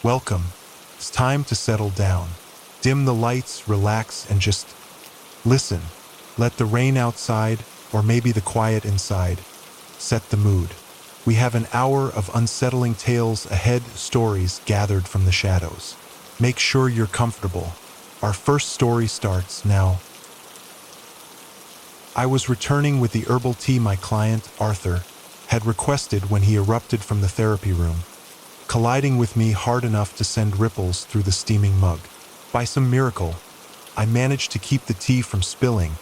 Welcome. It's time to settle down. Dim the lights, relax, and just listen. Let the rain outside, or maybe the quiet inside, set the mood. We have an hour of unsettling tales ahead, stories gathered from the shadows. Make sure you're comfortable. Our first story starts now. I was returning with the herbal tea my client, Arthur, had requested when he erupted from the therapy room, colliding with me hard enough to send ripples through the steaming mug. By some miracle, I managed to keep the tea from spilling,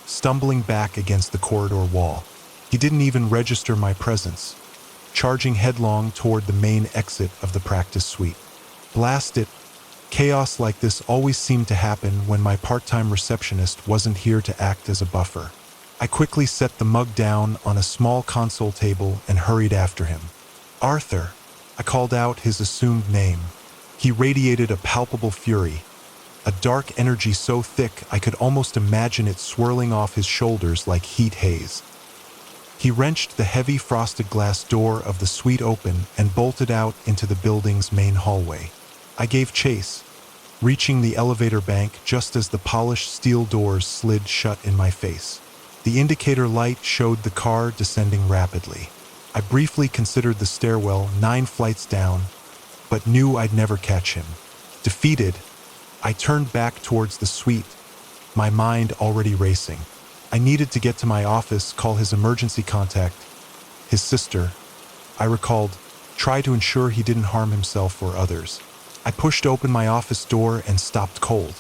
stumbling back against the corridor wall. He didn't even register my presence, charging headlong toward the main exit of the practice suite. Blast it, chaos like this always seemed to happen when my part-time receptionist wasn't here to act as a buffer. I quickly set the mug down on a small console table and hurried after him. Arthur, I called out his assumed name. He radiated a palpable fury, a dark energy so thick I could almost imagine it swirling off his shoulders like heat haze. He wrenched the heavy frosted glass door of the suite open and bolted out into the building's main hallway. I gave chase, reaching the elevator bank just as the polished steel doors slid shut in my face. The indicator light showed the car descending rapidly. I briefly considered the stairwell 9 flights down, but knew I'd never catch him. Defeated, I turned back towards the suite, my mind already racing. I needed to get to my office, call his emergency contact, his sister. I recalled, try to ensure he didn't harm himself or others. I pushed open my office door and stopped cold.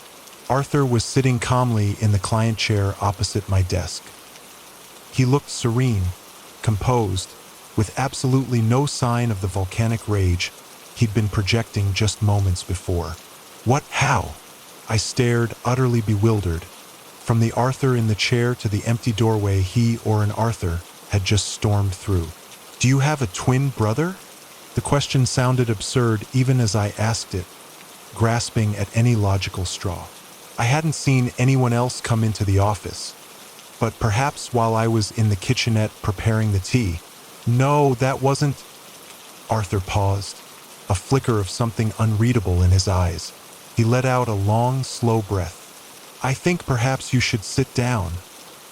Arthur was sitting calmly in the client chair opposite my desk. He looked serene, composed, with absolutely no sign of the volcanic rage he'd been projecting just moments before. What? How? I stared, utterly bewildered. From the Arthur in the chair to the empty doorway he or an Arthur had just stormed through. Do you have a twin brother? The question sounded absurd even as I asked it, grasping at any logical straw. I hadn't seen anyone else come into the office, but perhaps while I was in the kitchenette preparing the tea. No, that wasn't... Arthur paused, a flicker of something unreadable in his eyes. He let out a long, slow breath. I think perhaps you should sit down,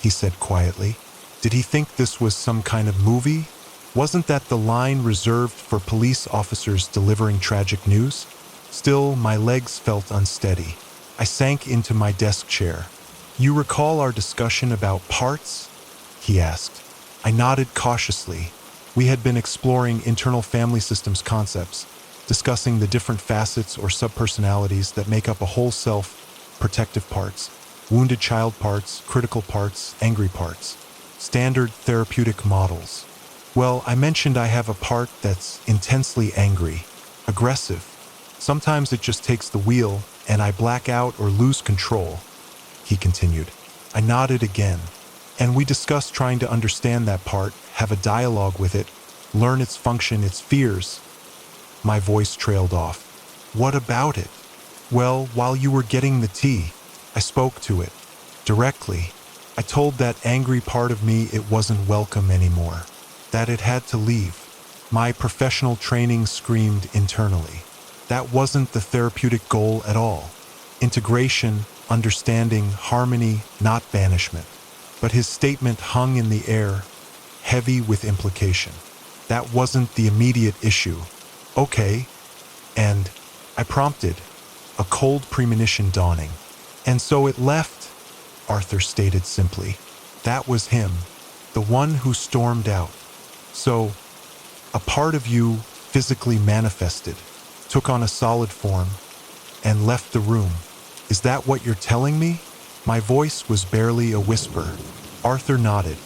he said quietly. Did he think this was some kind of movie? Wasn't that the line reserved for police officers delivering tragic news? Still, my legs felt unsteady. I sank into my desk chair. You recall our discussion about parts? He asked. I nodded cautiously. We had been exploring internal family systems concepts, discussing the different facets or subpersonalities that make up a whole self, protective parts, wounded child parts, critical parts, angry parts, standard therapeutic models. Well, I mentioned I have a part that's intensely angry, aggressive. Sometimes it just takes the wheel and I black out or lose control, he continued. I nodded again, and we discussed trying to understand that part, have a dialogue with it, learn its function, its fears. My voice trailed off. What about it? Well, while you were getting the tea, I spoke to it, directly. I told that angry part of me it wasn't welcome anymore, that it had to leave. My professional training screamed internally. That wasn't the therapeutic goal at all. Integration, understanding, harmony, not banishment. But his statement hung in the air, heavy with implication. That wasn't the immediate issue. Okay, and I prompted, a cold premonition dawning. And so it left, Arthur stated simply. That was him, the one who stormed out. So, a part of you physically manifested, took on a solid form, and left the room. Is that what you're telling me? My voice was barely a whisper. Arthur nodded,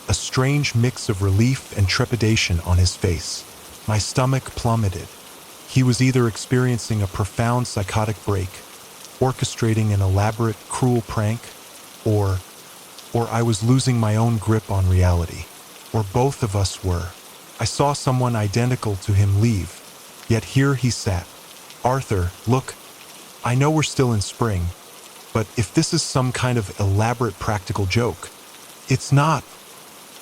a strange mix of relief and trepidation on his face. My stomach plummeted. He was either experiencing a profound psychotic break, orchestrating an elaborate, cruel prank, or I was losing my own grip on reality. Or both of us were. I saw someone identical to him leave, yet here he sat. Arthur, look, I know we're still in spring, but if this is some kind of elaborate practical joke, it's not,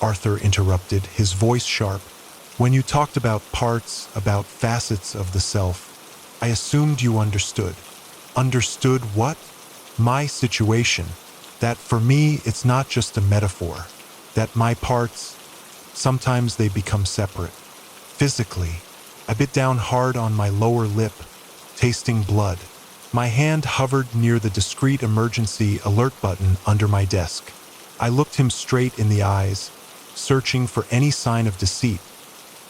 Arthur interrupted, his voice sharp. When you talked about parts, about facets of the self, I assumed you understood. Understood what? My situation. That for me, it's not just a metaphor. That my parts, sometimes they become separate. Physically, I bit down hard on my lower lip, tasting blood. My hand hovered near the discreet emergency alert button under my desk. I looked him straight in the eyes, searching for any sign of deceit,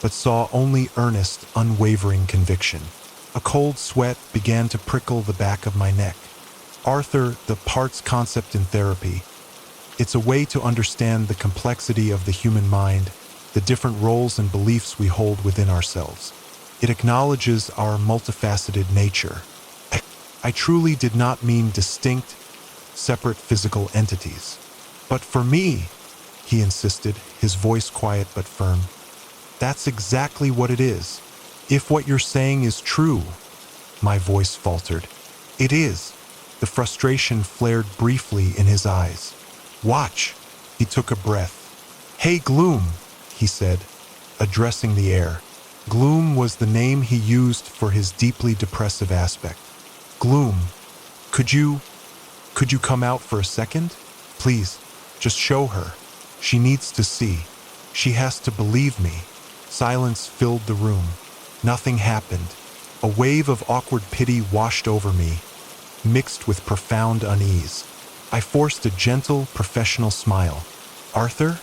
but saw only earnest, unwavering conviction. A cold sweat began to prickle the back of my neck. Arthur, the parts concept in therapy. It's a way to understand the complexity of the human mind, the different roles and beliefs we hold within ourselves. It acknowledges our multifaceted nature. I truly did not mean distinct, separate physical entities. But for me, he insisted, his voice quiet but firm, that's exactly what it is. If what you're saying is true, my voice faltered. It is. The frustration flared briefly in his eyes. Watch. He took a breath. Hey, Gloom, he said, addressing the air. Gloom was the name he used for his deeply depressive aspect. Gloom, could you come out for a second? Please, just show her. She needs to see. She has to believe me. Silence filled the room. Nothing happened. A wave of awkward pity washed over me, mixed with profound unease. I forced a gentle, professional smile. Arthur,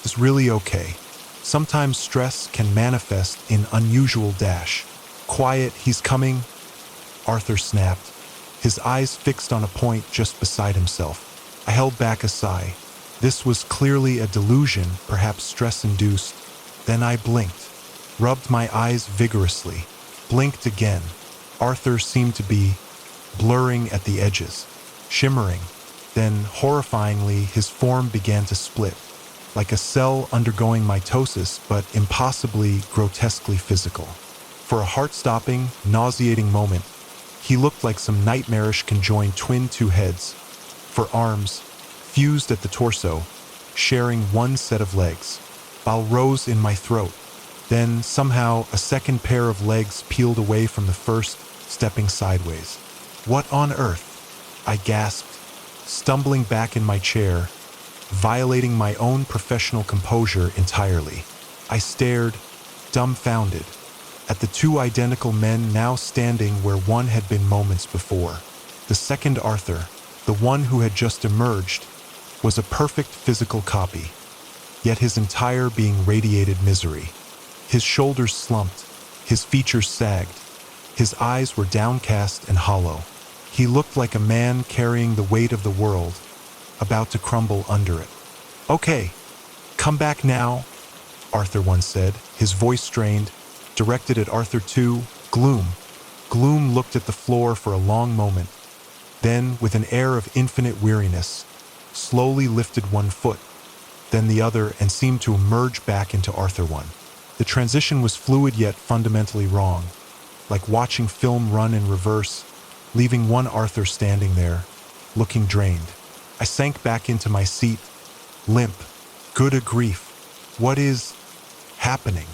it's really okay. Sometimes stress can manifest in unusual dash. Quiet, he's coming. Arthur snapped, his eyes fixed on a point just beside himself. I held back a sigh. This was clearly a delusion, perhaps stress-induced. Then I blinked, rubbed my eyes vigorously, blinked again. Arthur seemed to be blurring at the edges, shimmering. Then, horrifyingly, his form began to split, like a cell undergoing mitosis, but impossibly, grotesquely physical. For a heart-stopping, nauseating moment, he looked like some nightmarish conjoined twin two heads, for arms, fused at the torso, sharing one set of legs. Bile rose in my throat. Then, somehow, a second pair of legs peeled away from the first, stepping sideways. What on earth? I gasped, stumbling back in my chair, violating my own professional composure entirely. I stared, dumbfounded, at the two identical men now standing where one had been moments before. The second Arthur, the one who had just emerged, was a perfect physical copy, yet his entire being radiated misery. His shoulders slumped, his features sagged, his eyes were downcast and hollow. He looked like a man carrying the weight of the world, about to crumble under it. Okay, come back now, Arthur once said, his voice strained, directed at Arthur too. Gloom. Gloom looked at the floor for a long moment, then, with an air of infinite weariness, slowly lifted one foot, then the other, and seemed to emerge back into Arthur one. The transition was fluid yet fundamentally wrong, like watching film run in reverse, leaving one Arthur standing there, looking drained. I sank back into my seat, limp. Good grief. What is happening?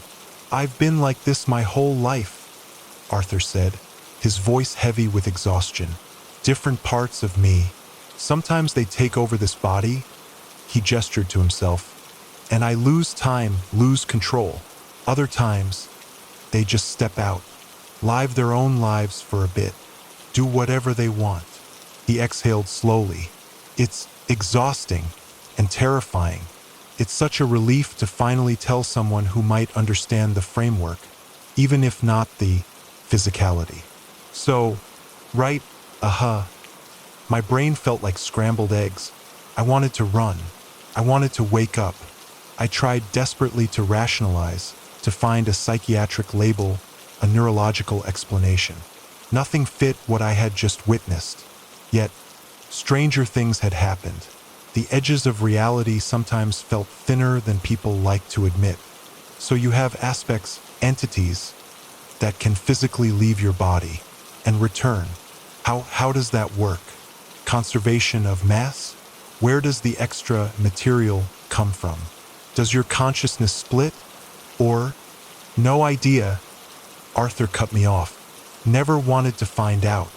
I've been like this my whole life, Arthur said, his voice heavy with exhaustion. Different parts of me. Sometimes they take over this body, he gestured to himself, and I lose time, lose control. Other times, they just step out, live their own lives for a bit, do whatever they want. He exhaled slowly. It's exhausting and terrifying. It's such a relief to finally tell someone who might understand the framework, even if not the physicality. So, right, my brain felt like scrambled eggs. I wanted to run. I wanted to wake up. I tried desperately to rationalize, to find a psychiatric label, a neurological explanation. Nothing fit what I had just witnessed. Yet, stranger things had happened. The edges of reality sometimes felt thinner than people like to admit. So you have aspects, entities, that can physically leave your body and return. How does that work? Conservation of mass? Where does the extra material come from? Does your consciousness split? Or, no idea, Arthur cut me off. Never wanted to find out.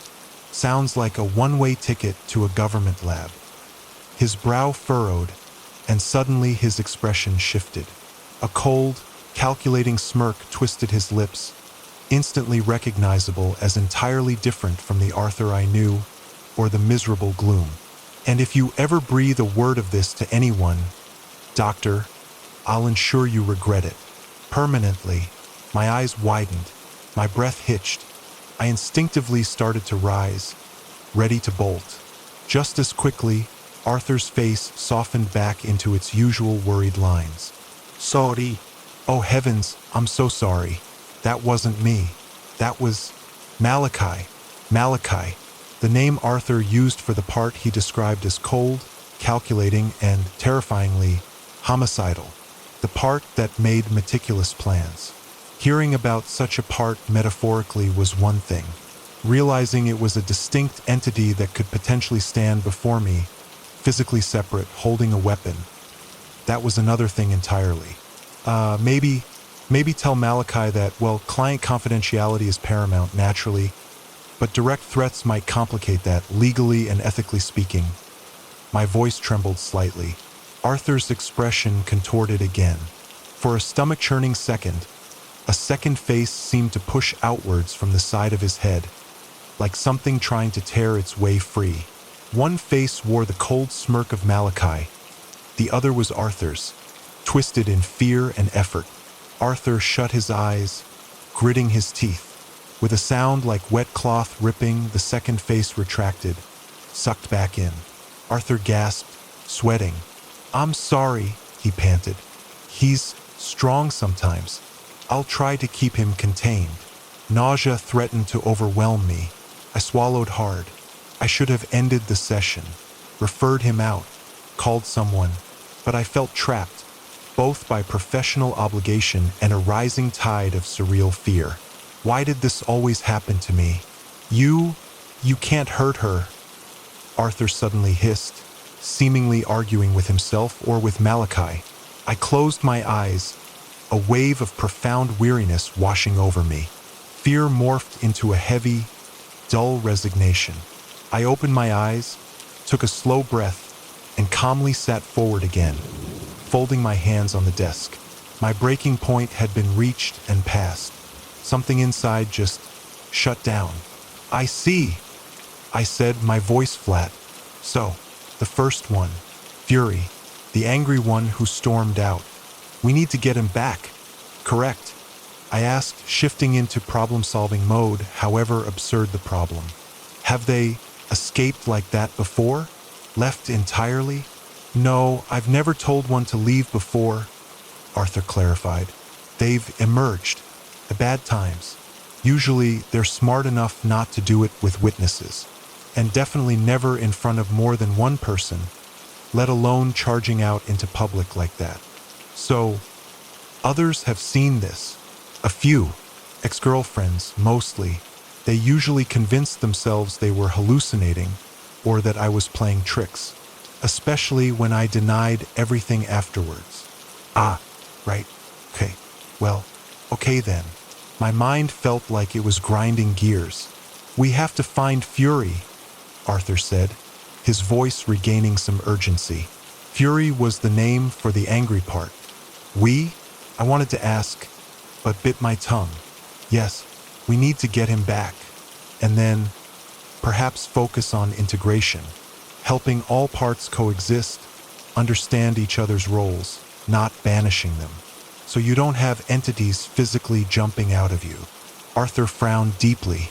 Sounds like a one-way ticket to a government lab. His brow furrowed, and suddenly his expression shifted. A cold, calculating smirk twisted his lips, instantly recognizable as entirely different from the Arthur I knew, or the miserable gloom. And if you ever breathe a word of this to anyone, Doctor, I'll ensure you regret it. Permanently. My eyes widened, my breath hitched. I instinctively started to rise, ready to bolt. Just as quickly, Arthur's face softened back into its usual worried lines. Sorry. Oh heavens, I'm so sorry. That wasn't me. That was Malachi. Malachi, the name Arthur used for the part he described as cold, calculating, and terrifyingly homicidal. The part that made meticulous plans. Hearing about such a part metaphorically was one thing. Realizing it was a distinct entity that could potentially stand before me, physically separate, holding a weapon, that was another thing entirely. Maybe tell Malachi that, well, client confidentiality is paramount, naturally, but direct threats might complicate that, legally and ethically speaking. My voice trembled slightly. Arthur's expression contorted again. For a stomach-churning second, a second face seemed to push outwards from the side of his head, like something trying to tear its way free. One face wore the cold smirk of Malachi. The other was Arthur's, twisted in fear and effort. Arthur shut his eyes, gritting his teeth. With a sound like wet cloth ripping, the second face retracted, sucked back in. Arthur gasped, sweating. I'm sorry, he panted. He's strong sometimes. I'll try to keep him contained. Nausea threatened to overwhelm me. I swallowed hard. I should have ended the session, referred him out, called someone, but I felt trapped, both by professional obligation and a rising tide of surreal fear. Why did this always happen to me? You can't hurt her, Arthur suddenly hissed, seemingly arguing with himself or with Malachi. I closed my eyes, a wave of profound weariness washing over me. Fear morphed into a heavy, dull resignation. I opened my eyes, took a slow breath, and calmly sat forward again, folding my hands on the desk. My breaking point had been reached and passed. Something inside just shut down. I see, I said, my voice flat. So, the first one, Fury, the angry one who stormed out. We need to get him back. Correct, I asked, shifting into problem-solving mode, however absurd the problem. Have they escaped like that before? Left entirely? No, I've never told one to leave before, Arthur clarified. They've emerged. At bad times. Usually, they're smart enough not to do it with witnesses. And definitely never in front of more than one person, let alone charging out into public like that. So, others have seen this. A few. Ex-girlfriends, mostly. They usually convinced themselves they were hallucinating or that I was playing tricks, especially when I denied everything afterwards. Ah, right. Okay. Well, okay then. My mind felt like it was grinding gears. We have to find Fury, Arthur said, his voice regaining some urgency. Fury was the name for the angry part. We? I wanted to ask, but bit my tongue. Yes, we need to get him back. And then, perhaps focus on integration, helping all parts coexist, understand each other's roles, not banishing them. So you don't have entities physically jumping out of you. Arthur frowned deeply.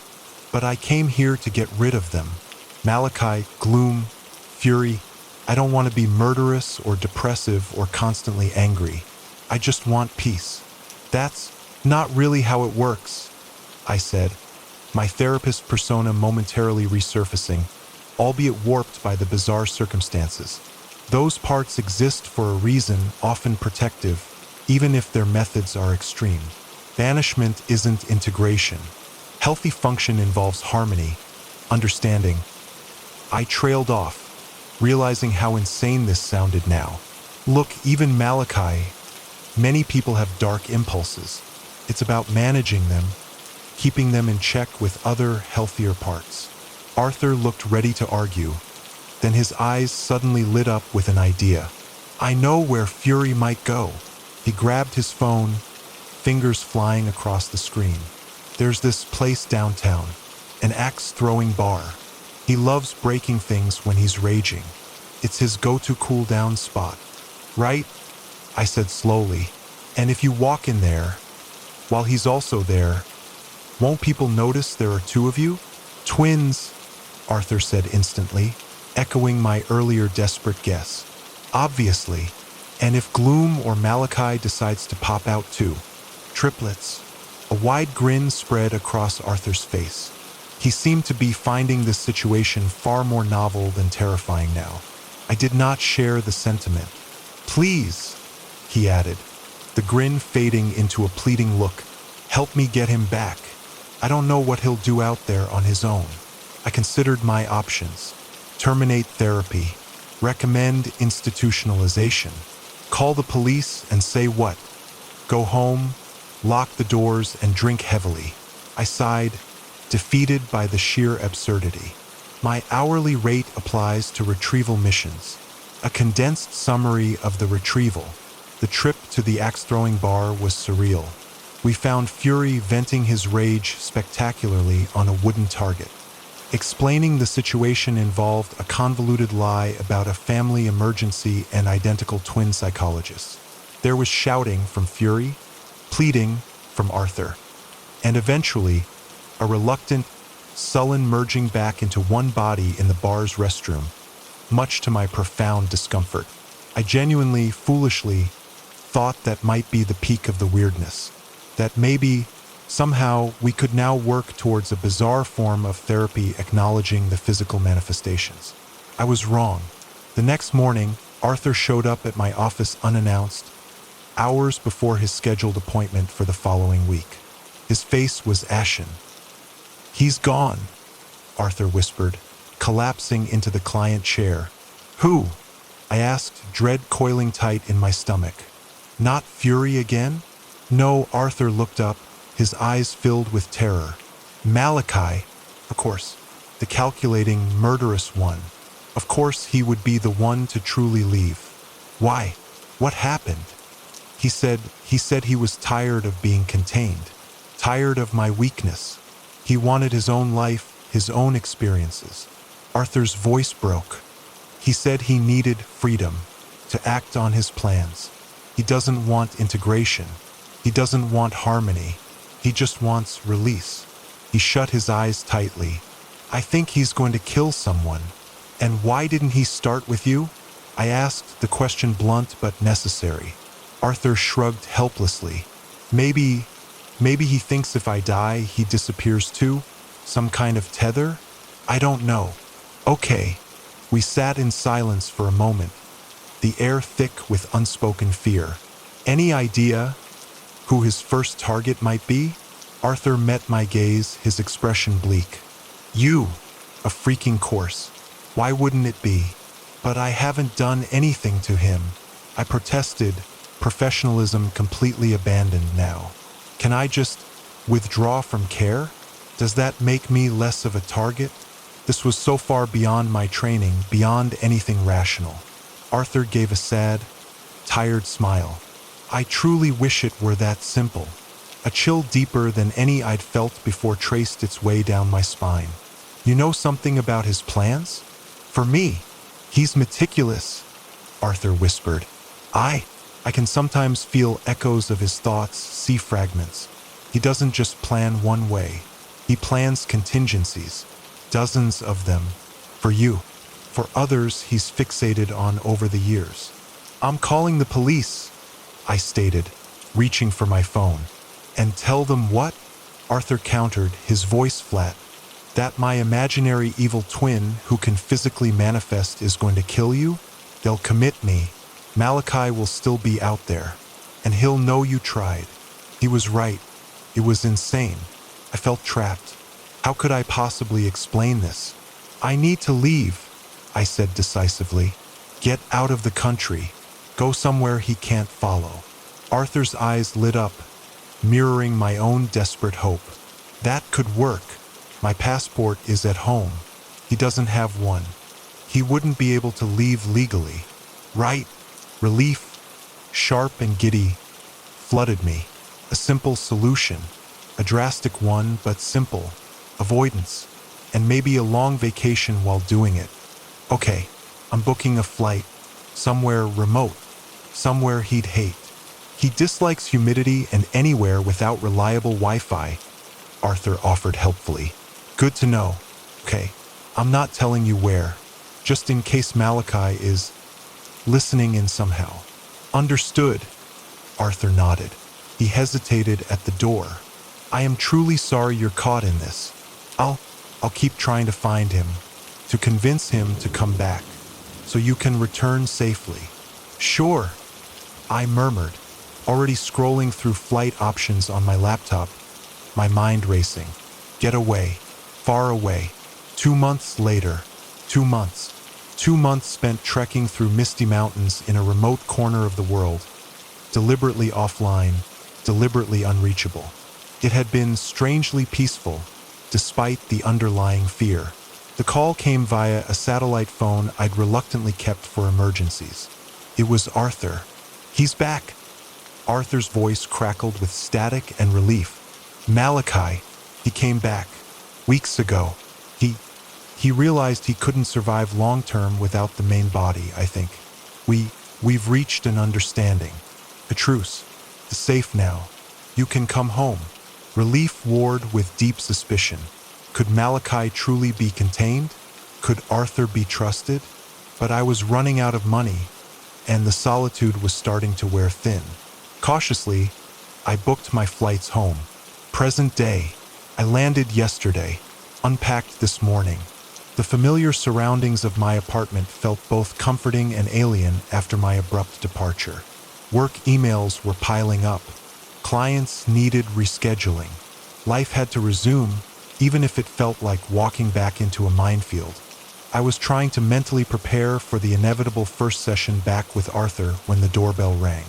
But I came here to get rid of them. Malachi, gloom, fury. I don't want to be murderous or depressive or constantly angry. I just want peace. That's not really how it works, I said, my therapist persona momentarily resurfacing, albeit warped by the bizarre circumstances. Those parts exist for a reason, often protective, even if their methods are extreme. Banishment isn't integration. Healthy function involves harmony, understanding. I trailed off, realizing how insane this sounded now. Look, even Malachi, many people have dark impulses. It's about managing them, keeping them in check with other, healthier parts. Arthur looked ready to argue. Then his eyes suddenly lit up with an idea. I know where Fury might go. He grabbed his phone, fingers flying across the screen. There's this place downtown, an axe-throwing bar. He loves breaking things when he's raging. It's his go-to cool-down spot. Right? I said slowly. And if you walk in there, while he's also there, won't people notice there are two of you? Twins, Arthur said instantly, echoing my earlier desperate guess. Obviously. And if Gloom or Malachi decides to pop out too? Triplets. A wide grin spread across Arthur's face. He seemed to be finding this situation far more novel than terrifying now. I did not share the sentiment. Please, he added, the grin fading into a pleading look. Help me get him back. I don't know what he'll do out there on his own. I considered my options. Terminate therapy. Recommend institutionalization. Call the police and say what? Go home, lock the doors, and drink heavily. I sighed, defeated by the sheer absurdity. My hourly rate applies to retrieval missions. A condensed summary of the retrieval. The trip to the axe-throwing bar was surreal. We found Fury venting his rage spectacularly on a wooden target. Explaining the situation involved a convoluted lie about a family emergency and identical twin psychologists. There was shouting from Fury, pleading from Arthur, and eventually, a reluctant, sullen merging back into one body in the bar's restroom, much to my profound discomfort. I genuinely, foolishly, thought that might be the peak of the weirdness, that maybe, somehow, we could now work towards a bizarre form of therapy acknowledging the physical manifestations. I was wrong. The next morning, Arthur showed up at my office unannounced, hours before his scheduled appointment for the following week. His face was ashen. He's gone, Arthur whispered, collapsing into the client chair. Who? I asked, dread coiling tight in my stomach. Not Fury again? No, Arthur looked up, his eyes filled with terror. Malachi, of course, the calculating, murderous one. Of course he would be the one to truly leave. Why? What happened? He said he was tired of being contained, tired of my weakness. He wanted his own life, his own experiences. Arthur's voice broke. He said he needed freedom to act on his plans. He doesn't want integration. He doesn't want harmony. He just wants release. He shut his eyes tightly. I think he's going to kill someone. And why didn't he start with you? I asked, the question blunt but necessary. Arthur shrugged helplessly. Maybe he thinks if I die, he disappears too? Some kind of tether? I don't know. Okay. We sat in silence for a moment, the air thick with unspoken fear. Any idea who his first target might be? Arthur met my gaze, his expression bleak. You, a freaking course. Why wouldn't it be? But I haven't done anything to him. I protested, professionalism completely abandoned now. Can I just withdraw from care? Does that make me less of a target? This was so far beyond my training, beyond anything rational. Arthur gave a sad, tired smile. I truly wish it were that simple. A chill deeper than any I'd felt before traced its way down my spine. You know something about his plans? For me, he's meticulous, Arthur whispered. I can sometimes feel echoes of his thoughts, see fragments. He doesn't just plan one way. He plans contingencies, dozens of them, for you. For others, he's fixated on over the years. I'm calling the police, I stated, reaching for my phone. And tell them what? Arthur countered, his voice flat. That my imaginary evil twin who can physically manifest is going to kill you? They'll commit me. Malachi will still be out there. And he'll know you tried. He was right. It was insane. I felt trapped. How could I possibly explain this? I need to leave, I said decisively. Get out of the country. Go somewhere he can't follow. Arthur's eyes lit up, mirroring my own desperate hope. That could work. My passport is at home. He doesn't have one. He wouldn't be able to leave legally. Right? Relief, sharp and giddy, flooded me. A simple solution. A drastic one, but simple. Avoidance. And maybe a long vacation while doing it. Okay, I'm booking a flight. Somewhere remote. Somewhere he'd hate. He dislikes humidity and anywhere without reliable Wi-Fi, Arthur offered helpfully. Good to know. Okay, I'm not telling you where, just in case Malachi is listening in somehow. Understood, Arthur nodded. He hesitated at the door. I am truly sorry you're caught in this. I'll keep trying to find him, to convince him to come back, so you can return safely. Sure, I murmured, already scrolling through flight options on my laptop, my mind racing. Get away, far away. 2 months later, 2 months. 2 months spent trekking through misty mountains in a remote corner of the world, deliberately offline, deliberately unreachable. It had been strangely peaceful, despite the underlying fear. The call came via a satellite phone I'd reluctantly kept for emergencies. It was Arthur. He's back. Arthur's voice crackled with static and relief. Malachi, he came back. Weeks ago. He realized he couldn't survive long-term without the main body, I think. We've reached an understanding. A truce. It's safe now. You can come home. Relief warred with deep suspicion. Could Malachi truly be contained? Could Arthur be trusted? But I was running out of money, and the solitude was starting to wear thin. Cautiously, I booked my flights home. Present day. I landed yesterday, unpacked this morning. The familiar surroundings of my apartment felt both comforting and alien after my abrupt departure. Work emails were piling up. Clients needed rescheduling. Life had to resume, even if it felt like walking back into a minefield. I was trying to mentally prepare for the inevitable first session back with Arthur when the doorbell rang.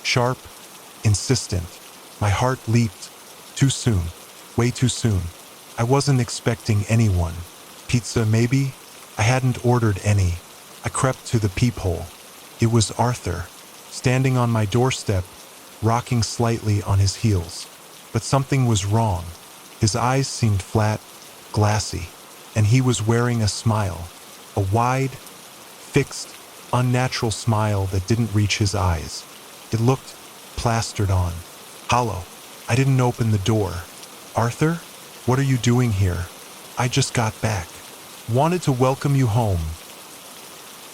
Sharp, insistent. My heart leaped. Too soon. Way too soon. I wasn't expecting anyone. Pizza, maybe? I hadn't ordered any. I crept to the peephole. It was Arthur, standing on my doorstep, rocking slightly on his heels. But something was wrong. His eyes seemed flat, glassy, and he was wearing a smile. A wide, fixed, unnatural smile that didn't reach his eyes. It looked plastered on, hollow. I didn't open the door. Arthur? What are you doing here? I just got back. Wanted to welcome you home.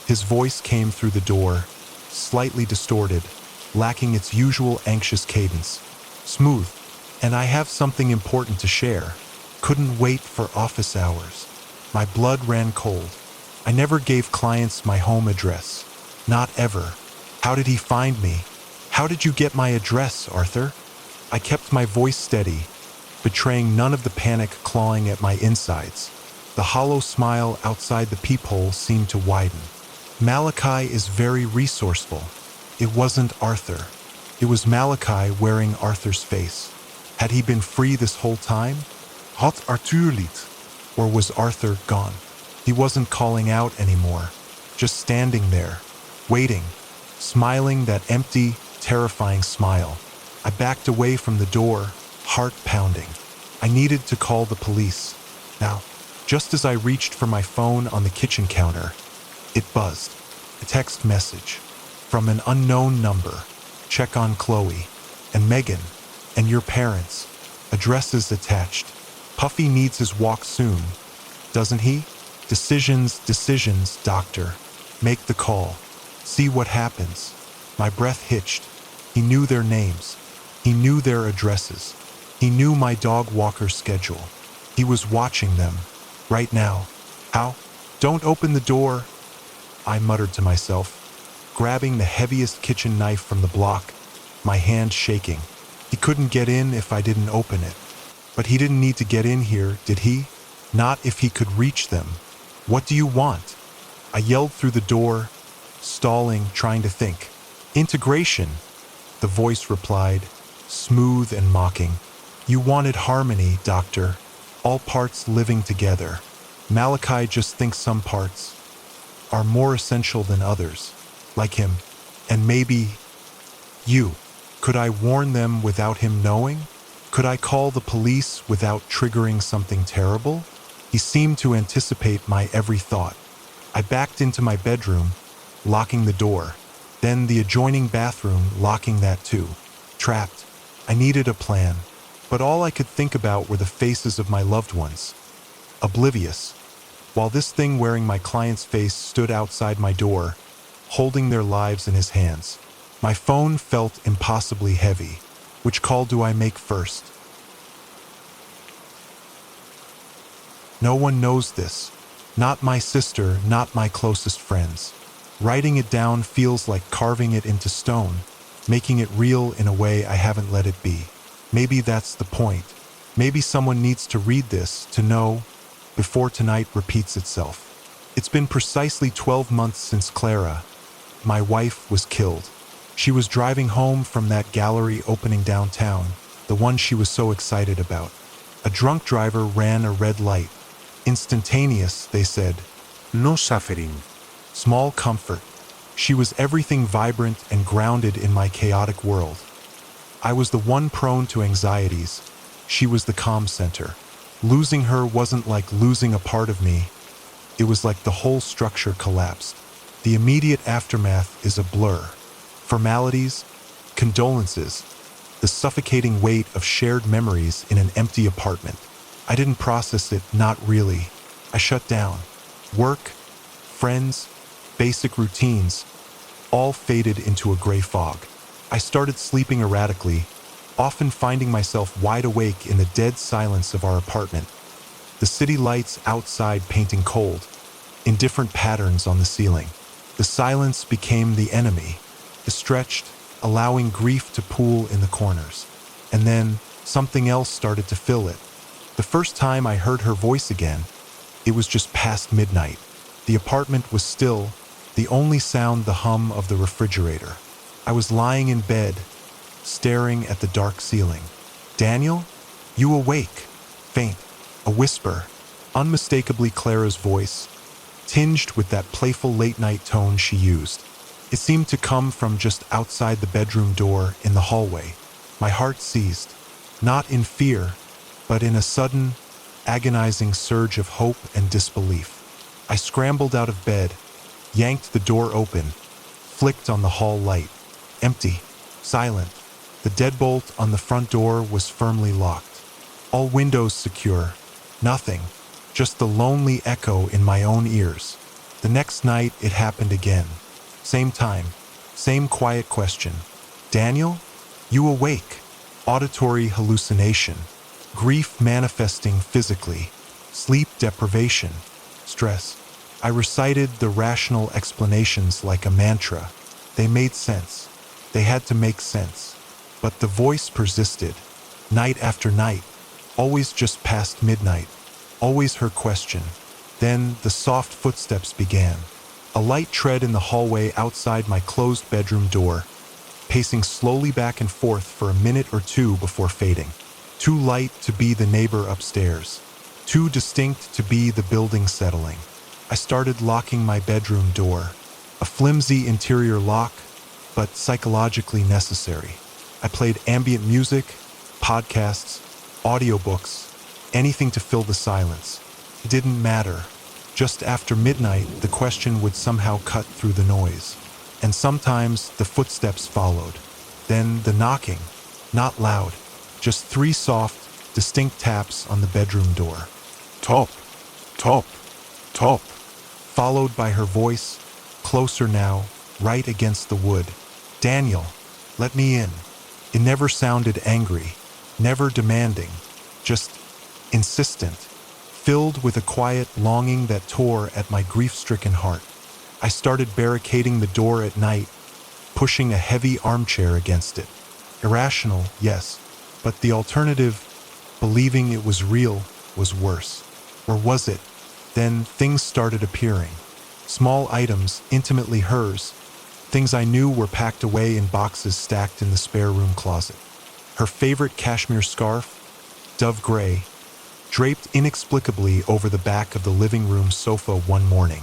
His voice came through the door, slightly distorted, lacking its usual anxious cadence. Smooth. And I have something important to share. Couldn't wait for office hours. My blood ran cold. I never gave clients my home address. Not ever. How did he find me? How did you get my address, Arthur? I kept my voice steady, betraying none of the panic clawing at my insides. The hollow smile outside the peephole seemed to widen. Malachi is very resourceful. It wasn't Arthur. It was Malachi wearing Arthur's face. Had he been free this whole time? Had Arthur liet? Or was Arthur gone? He wasn't calling out anymore, just standing there, waiting, smiling that empty, terrifying smile. I backed away from the door, heart pounding. I needed to call the police. Now, just as I reached for my phone on the kitchen counter, it buzzed. A text message from an unknown number. Check on Chloe and Megan and your parents. Addresses attached. Puffy needs his walk soon, doesn't he? Decisions, doctor. Make the call. See what happens. My breath hitched. He knew their names. He knew their addresses. He knew my dog walker's schedule. He was watching them. Right now. How? Don't open the door, I muttered to myself, grabbing the heaviest kitchen knife from the block, my hand shaking. He couldn't get in if I didn't open it. But he didn't need to get in here, did he? Not if he could reach them. What do you want? I yelled through the door, stalling, trying to think. Integration, the voice replied, smooth and mocking. You wanted harmony, Doctor. All parts living together. Malachi just thinks some parts are more essential than others, like him, and maybe you. Could I warn them without him knowing? Could I call the police without triggering something terrible? He seemed to anticipate my every thought. I backed into my bedroom, locking the door, then the adjoining bathroom, locking that too. Trapped. I needed a plan, but all I could think about were the faces of my loved ones. Oblivious. While this thing wearing my client's face stood outside my door, holding their lives in his hands. My phone felt impossibly heavy. Which call do I make first? No one knows this. Not my sister, not my closest friends. Writing it down feels like carving it into stone, making it real in a way I haven't let it be. Maybe that's the point. Maybe someone needs to read this to know before tonight repeats itself. It's been precisely 12 months since Clara, my wife, was killed. She was driving home from that gallery opening downtown, the one she was so excited about. A drunk driver ran a red light. Instantaneous, they said. No suffering. Small comfort. She was everything vibrant and grounded in my chaotic world. I was the one prone to anxieties. She was the calm center. Losing her wasn't like losing a part of me. It was like the whole structure collapsed. The immediate aftermath is a blur. Formalities, condolences, the suffocating weight of shared memories in an empty apartment. I didn't process it, not really. I shut down. Work, friends, basic routines, all faded into a gray fog. I started sleeping erratically, often finding myself wide awake in the dead silence of our apartment. The city lights outside painting cold, in different patterns on the ceiling. The silence became the enemy. It stretched, allowing grief to pool in the corners. And then something else started to fill it. The first time I heard her voice again, it was just past midnight. The apartment was still, the only sound the hum of the refrigerator. I was lying in bed, staring at the dark ceiling. Daniel? You awake? Faint, a whisper, unmistakably Clara's voice, tinged with that playful late-night tone she used. It seemed to come from just outside the bedroom door in the hallway. My heart seized, not in fear, but in a sudden, agonizing surge of hope and disbelief. I scrambled out of bed, yanked the door open, flicked on the hall light. Empty, silent. The deadbolt on the front door was firmly locked. All windows secure. Nothing. Just the lonely echo in my own ears. The next night, it happened again. Same time, same quiet question. Daniel? You awake? Auditory hallucination. Grief manifesting physically. Sleep deprivation. Stress. I recited the rational explanations like a mantra. They made sense. They had to make sense. But the voice persisted. Night after night. Always just past midnight. Always her question. Then the soft footsteps began. A light tread in the hallway outside my closed bedroom door, pacing slowly back and forth for a minute or two before fading. Too light to be the neighbor upstairs. Too distinct to be the building settling. I started locking my bedroom door. A flimsy interior lock, but psychologically necessary. I played ambient music, podcasts, audiobooks, anything to fill the silence. It didn't matter. Just after midnight, the question would somehow cut through the noise. And sometimes the footsteps followed. Then the knocking, not loud, just 3 soft, distinct taps on the bedroom door. Top, top, top. Followed by her voice, closer now, right against the wood. Daniel, let me in. It never sounded angry, never demanding, just insistent, filled with a quiet longing that tore at my grief-stricken heart. I started barricading the door at night, pushing a heavy armchair against it. Irrational, yes, but the alternative, believing it was real, was worse. Or was it? Then things started appearing. Small items, intimately hers. Things I knew were packed away in boxes stacked in the spare room closet. Her favorite cashmere scarf, dove gray, draped inexplicably over the back of the living room sofa one morning.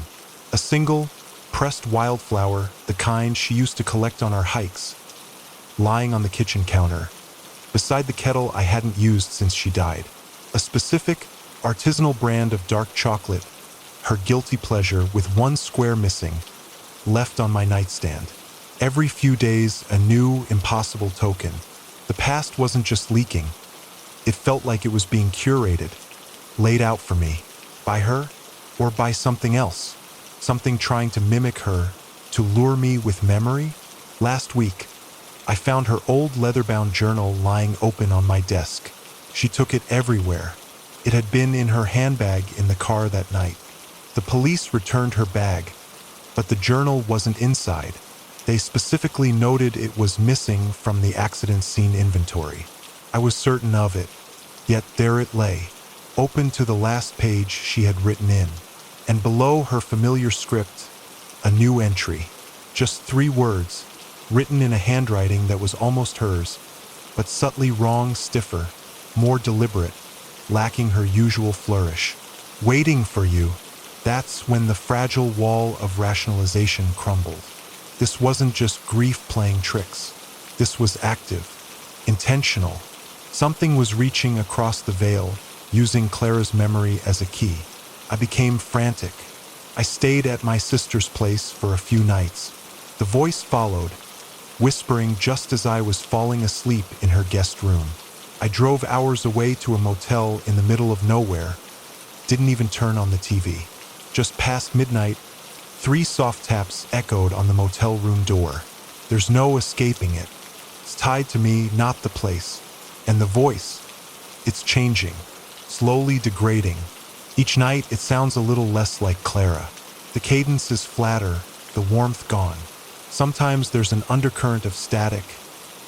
A single, pressed wildflower, the kind she used to collect on our hikes, lying on the kitchen counter, beside the kettle I hadn't used since she died. A specific, artisanal brand of dark chocolate, her guilty pleasure with one square missing, left on my nightstand. Every few days, a new, impossible token. The past wasn't just leaking. It felt like it was being curated, laid out for me, by her or by something else. Something trying to mimic her, to lure me with memory. Last week, I found her old leather-bound journal lying open on my desk. She took it everywhere. It had been in her handbag in the car that night. The police returned her bag, but the journal wasn't inside. They specifically noted it was missing from the accident scene inventory. I was certain of it, yet there it lay, open to the last page she had written in. And below her familiar script, a new entry. Just 3 words, written in a handwriting that was almost hers, but subtly wrong, stiffer, more deliberate, lacking her usual flourish. Waiting for you. That's when the fragile wall of rationalization crumbled. This wasn't just grief playing tricks. This was active, intentional. Something was reaching across the veil, using Clara's memory as a key. I became frantic. I stayed at my sister's place for a few nights. The voice followed, whispering just as I was falling asleep in her guest room. I drove hours away to a motel in the middle of nowhere. Didn't even turn on the TV. Just past midnight, 3 soft taps echoed on the motel room door. There's no escaping it. It's tied to me, not the place. And the voice, it's changing, slowly degrading. Each night it sounds a little less like Clara. The cadence is flatter, the warmth gone. Sometimes there's an undercurrent of static,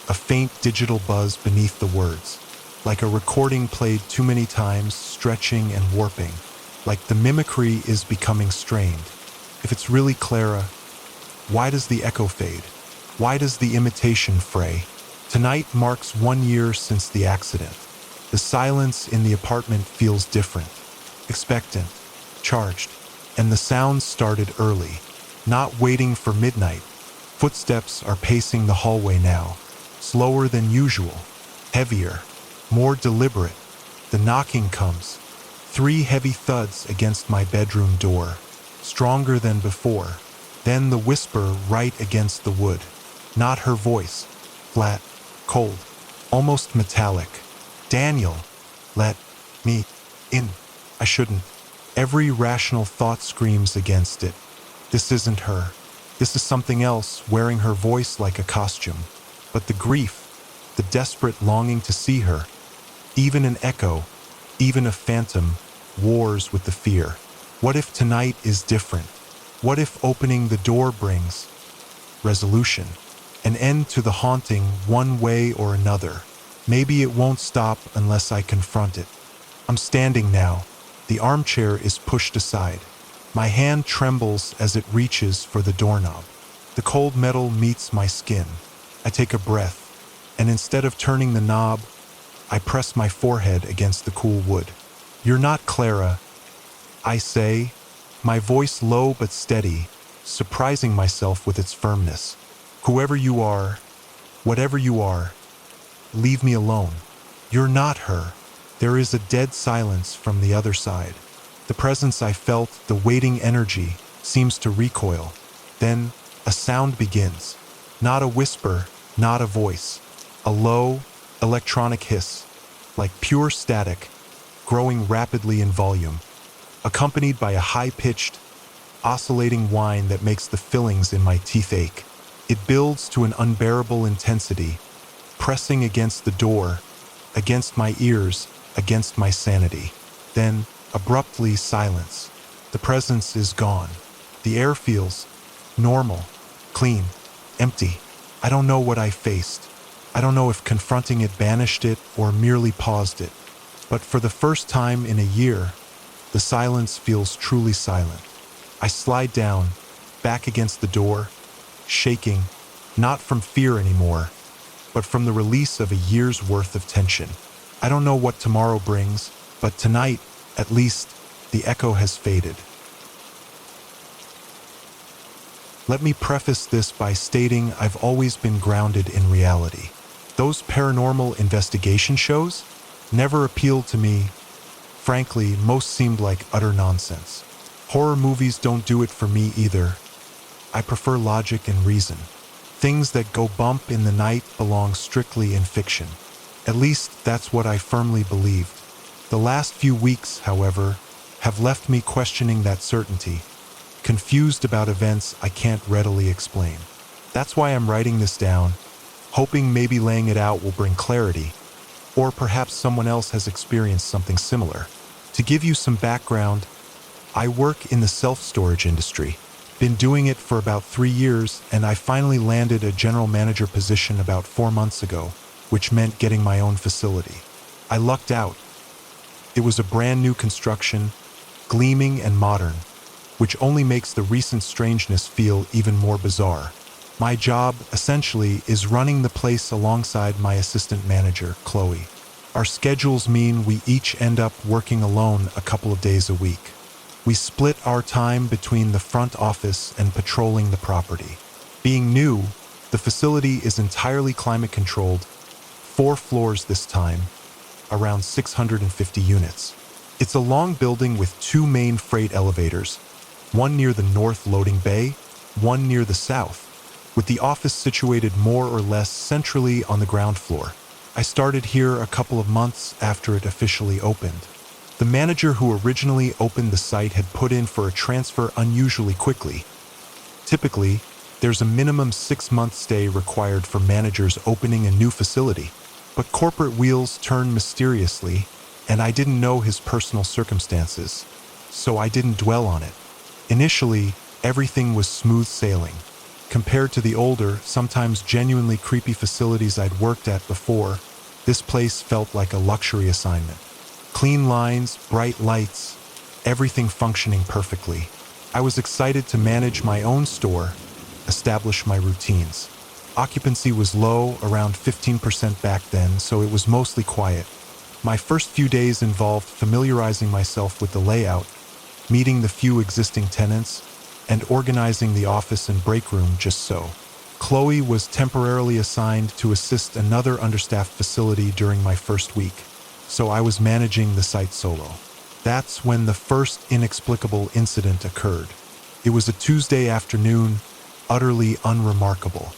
a faint digital buzz beneath the words, like a recording played too many times, stretching and warping, like the mimicry is becoming strained. If it's really Clara, why does the echo fade? Why does the imitation fray? Tonight marks 1 year since the accident. The silence in the apartment feels different, expectant, charged, and the sounds started early, not waiting for midnight. Footsteps are pacing the hallway now, slower than usual, heavier, more deliberate. The knocking comes, 3 heavy thuds against my bedroom door, stronger than before. Then the whisper right against the wood. Not her voice, flat, cold, almost metallic. Daniel, let me in. I shouldn't. Every rational thought screams against it. This isn't her. This is something else, wearing her voice like a costume. But the grief, the desperate longing to see her, even an echo, even a phantom, wars with the fear. What if tonight is different? What if opening the door brings resolution, an end to the haunting one way or another? Maybe it won't stop unless I confront it. I'm standing now. The armchair is pushed aside. My hand trembles as it reaches for the doorknob. The cold metal meets my skin. I take a breath, and instead of turning the knob, I press my forehead against the cool wood. You're not Clara, I say, my voice low but steady, surprising myself with its firmness. Whoever you are, whatever you are, leave me alone. You're not her. There is a dead silence from the other side. The presence I felt, the waiting energy, seems to recoil. Then a sound begins. Not a whisper, not a voice. A low, electronic hiss, like pure static, growing rapidly in volume, accompanied by a high-pitched, oscillating whine that makes the fillings in my teeth ache. It builds to an unbearable intensity, pressing against the door, against my ears, against my sanity. Then, abruptly, silence. The presence is gone. The air feels normal, clean, empty. I don't know what I faced. I don't know if confronting it banished it or merely paused it. But for the first time in a year, the silence feels truly silent. I slide down, back against the door, shaking, not from fear anymore, but from the release of a year's worth of tension. I don't know what tomorrow brings, but tonight, at least, the echo has faded. Let me preface this by stating I've always been grounded in reality. Those paranormal investigation shows never appealed to me. Frankly, most seemed like utter nonsense. Horror movies don't do it for me either. I prefer logic and reason. Things that go bump in the night belong strictly in fiction. At least that's what I firmly believed. The last few weeks, however, have left me questioning that certainty, confused about events I can't readily explain. That's why I'm writing this down, hoping maybe laying it out will bring clarity, or perhaps someone else has experienced something similar. To give you some background, I work in the self-storage industry. Been doing it for about 3 years, and I finally landed a general manager position about 4 months ago, which meant getting my own facility. I lucked out. It was a brand new construction, gleaming and modern, which only makes the recent strangeness feel even more bizarre. My job, essentially, is running the place alongside my assistant manager, Chloe. Our schedules mean we each end up working alone a couple of days a week. We split our time between the front office and patrolling the property. Being new, the facility is entirely climate-controlled, 4 floors this time, around 650 units. It's a long building with 2 main freight elevators, one near the north loading bay, one near the south, with the office situated more or less centrally on the ground floor. I started here a couple of months after it officially opened. The manager who originally opened the site had put in for a transfer unusually quickly. Typically, there's a minimum 6-month stay required for managers opening a new facility, but corporate wheels turn mysteriously, and I didn't know his personal circumstances, so I didn't dwell on it. Initially, everything was smooth sailing. Compared to the older, sometimes genuinely creepy facilities I'd worked at before, this place felt like a luxury assignment. Clean lines, bright lights, everything functioning perfectly. I was excited to manage my own store, establish my routines. Occupancy was low, around 15% back then, so it was mostly quiet. My first few days involved familiarizing myself with the layout, meeting the few existing tenants, and organizing the office and break room just so. Chloe was temporarily assigned to assist another understaffed facility during my first week, so I was managing the site solo. That's when the first inexplicable incident occurred. It was a Tuesday afternoon, utterly unremarkable.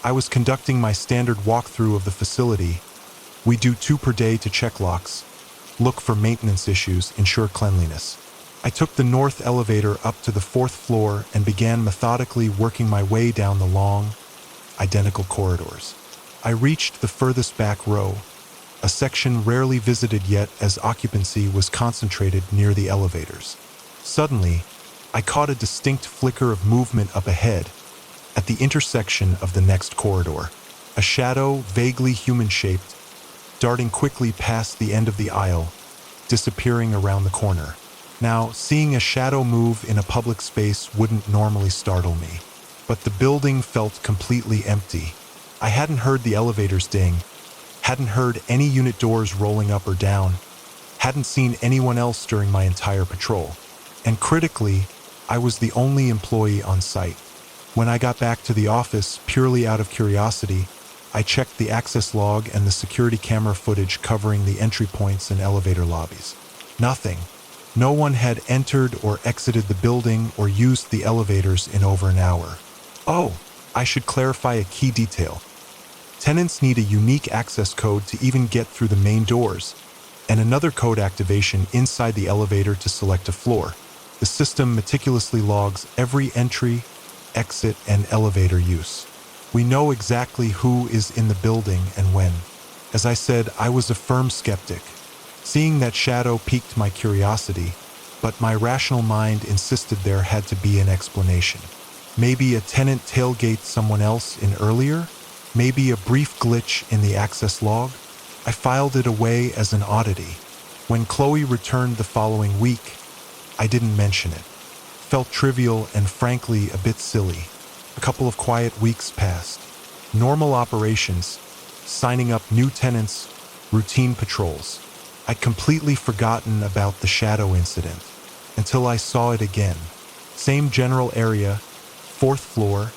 I was conducting my standard walkthrough of the facility. We do 2 per day to check locks, look for maintenance issues, ensure cleanliness. I took the north elevator up to the 4th floor and began methodically working my way down the long, identical corridors. I reached the furthest back row, a section rarely visited yet as occupancy was concentrated near the elevators. Suddenly, I caught a distinct flicker of movement up ahead, at the intersection of the next corridor. A shadow, vaguely human-shaped, darting quickly past the end of the aisle, disappearing around the corner. Now, seeing a shadow move in a public space wouldn't normally startle me, but the building felt completely empty. I hadn't heard the elevators ding, hadn't heard any unit doors rolling up or down, hadn't seen anyone else during my entire patrol. And critically, I was the only employee on site. When I got back to the office, purely out of curiosity, I checked the access log and the security camera footage covering the entry points and elevator lobbies. Nothing. No one had entered or exited the building or used the elevators in over an hour. Oh, I should clarify a key detail. Tenants need a unique access code to even get through the main doors, and another code activation inside the elevator to select a floor. The system meticulously logs every entry, exit, and elevator use. We know exactly who is in the building and when. As I said, I was a firm skeptic. Seeing that shadow piqued my curiosity, but my rational mind insisted there had to be an explanation. Maybe a tenant tailgated someone else in earlier? Maybe a brief glitch in the access log? I filed it away as an oddity. When Chloe returned the following week, I didn't mention it. Felt trivial and frankly a bit silly. A couple of quiet weeks passed. Normal operations, signing up new tenants, routine patrols. I'd completely forgotten about the shadow incident until I saw it again. Same general area, fourth floor,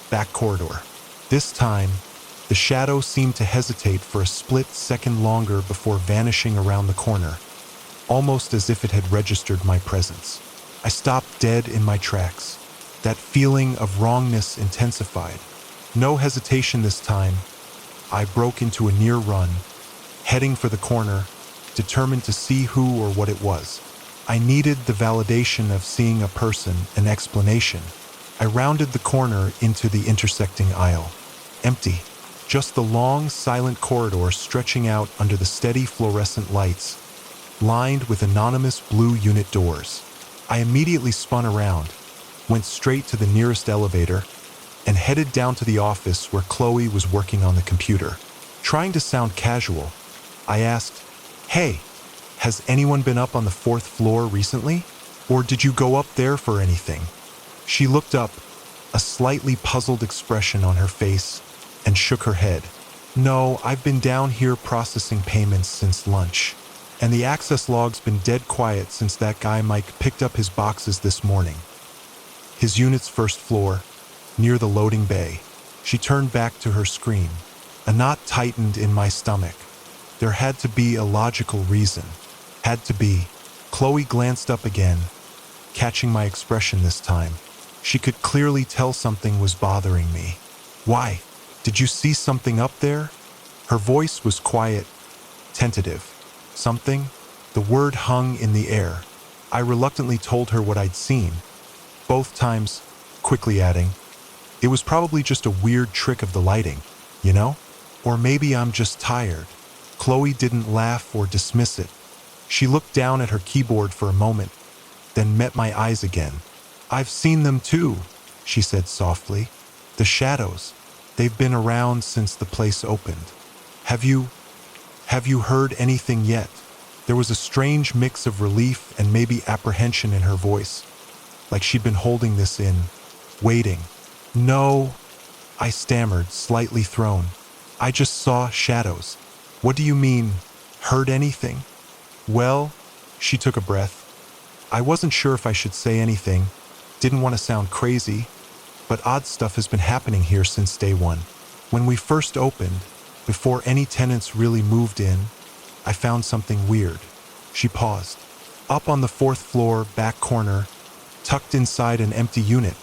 back corridor. This time, the shadow seemed to hesitate for a split second longer before vanishing around the corner, almost as if it had registered my presence. I stopped dead in my tracks. That feeling of wrongness intensified. No hesitation this time. I broke into a near run, heading for the corner, determined to see who or what it was. I needed the validation of seeing a person, an explanation. I rounded the corner into the intersecting aisle. Empty. Just the long, silent corridor stretching out under the steady fluorescent lights, lined with anonymous blue unit doors. I immediately spun around, went straight to the nearest elevator, and headed down to the office where Chloe was working on the computer. Trying to sound casual, I asked, "Hey, has anyone been up on the fourth floor recently? Or did you go up there for anything?" She looked up, a slightly puzzled expression on her face, and shook her head. "No, I've been down here processing payments since lunch. And the access log's been dead quiet since that guy Mike picked up his boxes this morning." His unit's first floor, near the loading bay. She turned back to her screen. A knot tightened in my stomach. There had to be a logical reason. Had to be. Chloe glanced up again, catching my expression this time. She could clearly tell something was bothering me. "Why? Did you see something up there?" Her voice was quiet, tentative. Something? The word hung in the air. I reluctantly told her what I'd seen, both times quickly adding, "It was probably just a weird trick of the lighting, you know? Or maybe I'm just tired." Chloe didn't laugh or dismiss it. She looked down at her keyboard for a moment, then met my eyes again. "I've seen them too," she said softly. "The shadows. They've been around since the place opened. Have you heard anything yet?" There was a strange mix of relief and maybe apprehension in her voice, like she'd been holding this in, waiting. "No," I stammered, slightly thrown. "I just saw shadows." "What do you mean, heard anything?" "Well," she took a breath. "I wasn't sure if I should say anything, didn't want to sound crazy, but odd stuff has been happening here since day one. When we first opened, before any tenants really moved in, I found something weird." She paused. Up on the fourth floor, back corner, tucked inside an empty unit,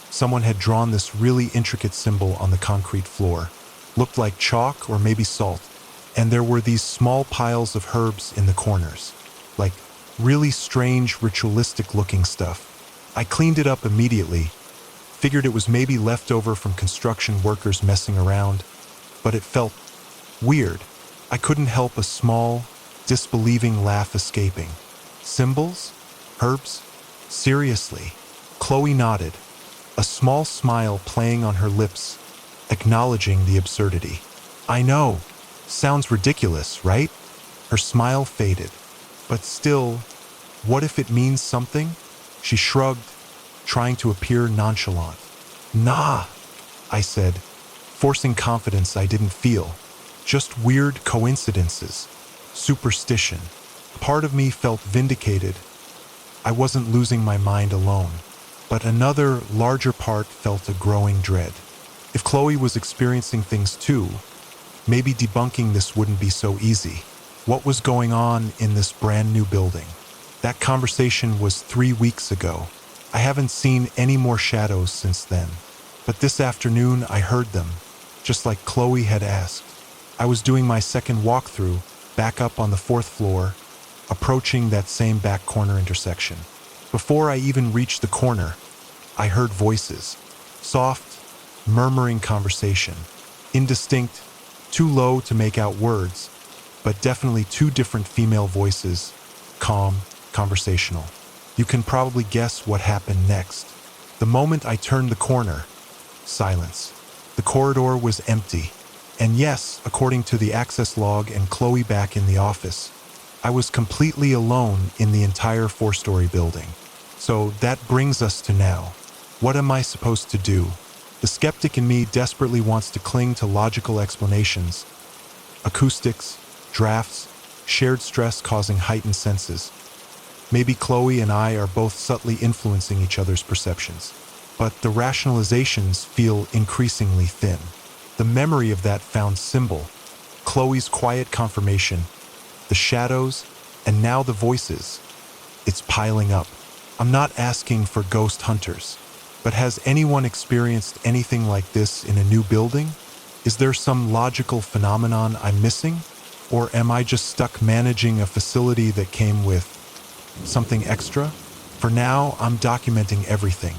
someone had drawn this really intricate symbol on the concrete floor. Looked like chalk or maybe salt, and there were these small piles of herbs in the corners, like really strange ritualistic-looking stuff. I cleaned it up immediately, figured it was maybe leftover from construction workers messing around, but it felt weird. I couldn't help a small, disbelieving laugh escaping. "Symbols? Herbs? Seriously?" Chloe nodded, a small smile playing on her lips, acknowledging the absurdity. "I know. Sounds ridiculous, right?" Her smile faded. "But still, what if it means something?" She shrugged, trying to appear nonchalant. "Nah," I said, forcing confidence I didn't feel. "Just weird coincidences. Superstition." Part of me felt vindicated. I wasn't losing my mind alone. But another, larger part felt a growing dread. If Chloe was experiencing things too, maybe debunking this wouldn't be so easy. What was going on in this brand new building? That conversation was 3 weeks ago. I haven't seen any more shadows since then. But this afternoon I heard them, just like Chloe had asked. I was doing my second walkthrough, back up on the fourth floor, approaching that same back corner intersection. Before I even reached the corner, I heard voices. Soft, murmuring conversation. Indistinct, too low to make out words, but definitely two different female voices, calm, conversational. You can probably guess what happened next. The moment I turned the corner, silence. The corridor was empty. And yes, according to the access log and Chloe back in the office, I was completely alone in the entire 4-story building. So that brings us to now. What am I supposed to do? The skeptic in me desperately wants to cling to logical explanations. Acoustics, drafts, shared stress causing heightened senses. Maybe Chloe and I are both subtly influencing each other's perceptions. But the rationalizations feel increasingly thin. The memory of that found symbol, Chloe's quiet confirmation, the shadows, and now the voices. It's piling up. I'm not asking for ghost hunters, but has anyone experienced anything like this in a new building? Is there some logical phenomenon I'm missing? Or am I just stuck managing a facility that came with something extra? For now, I'm documenting everything,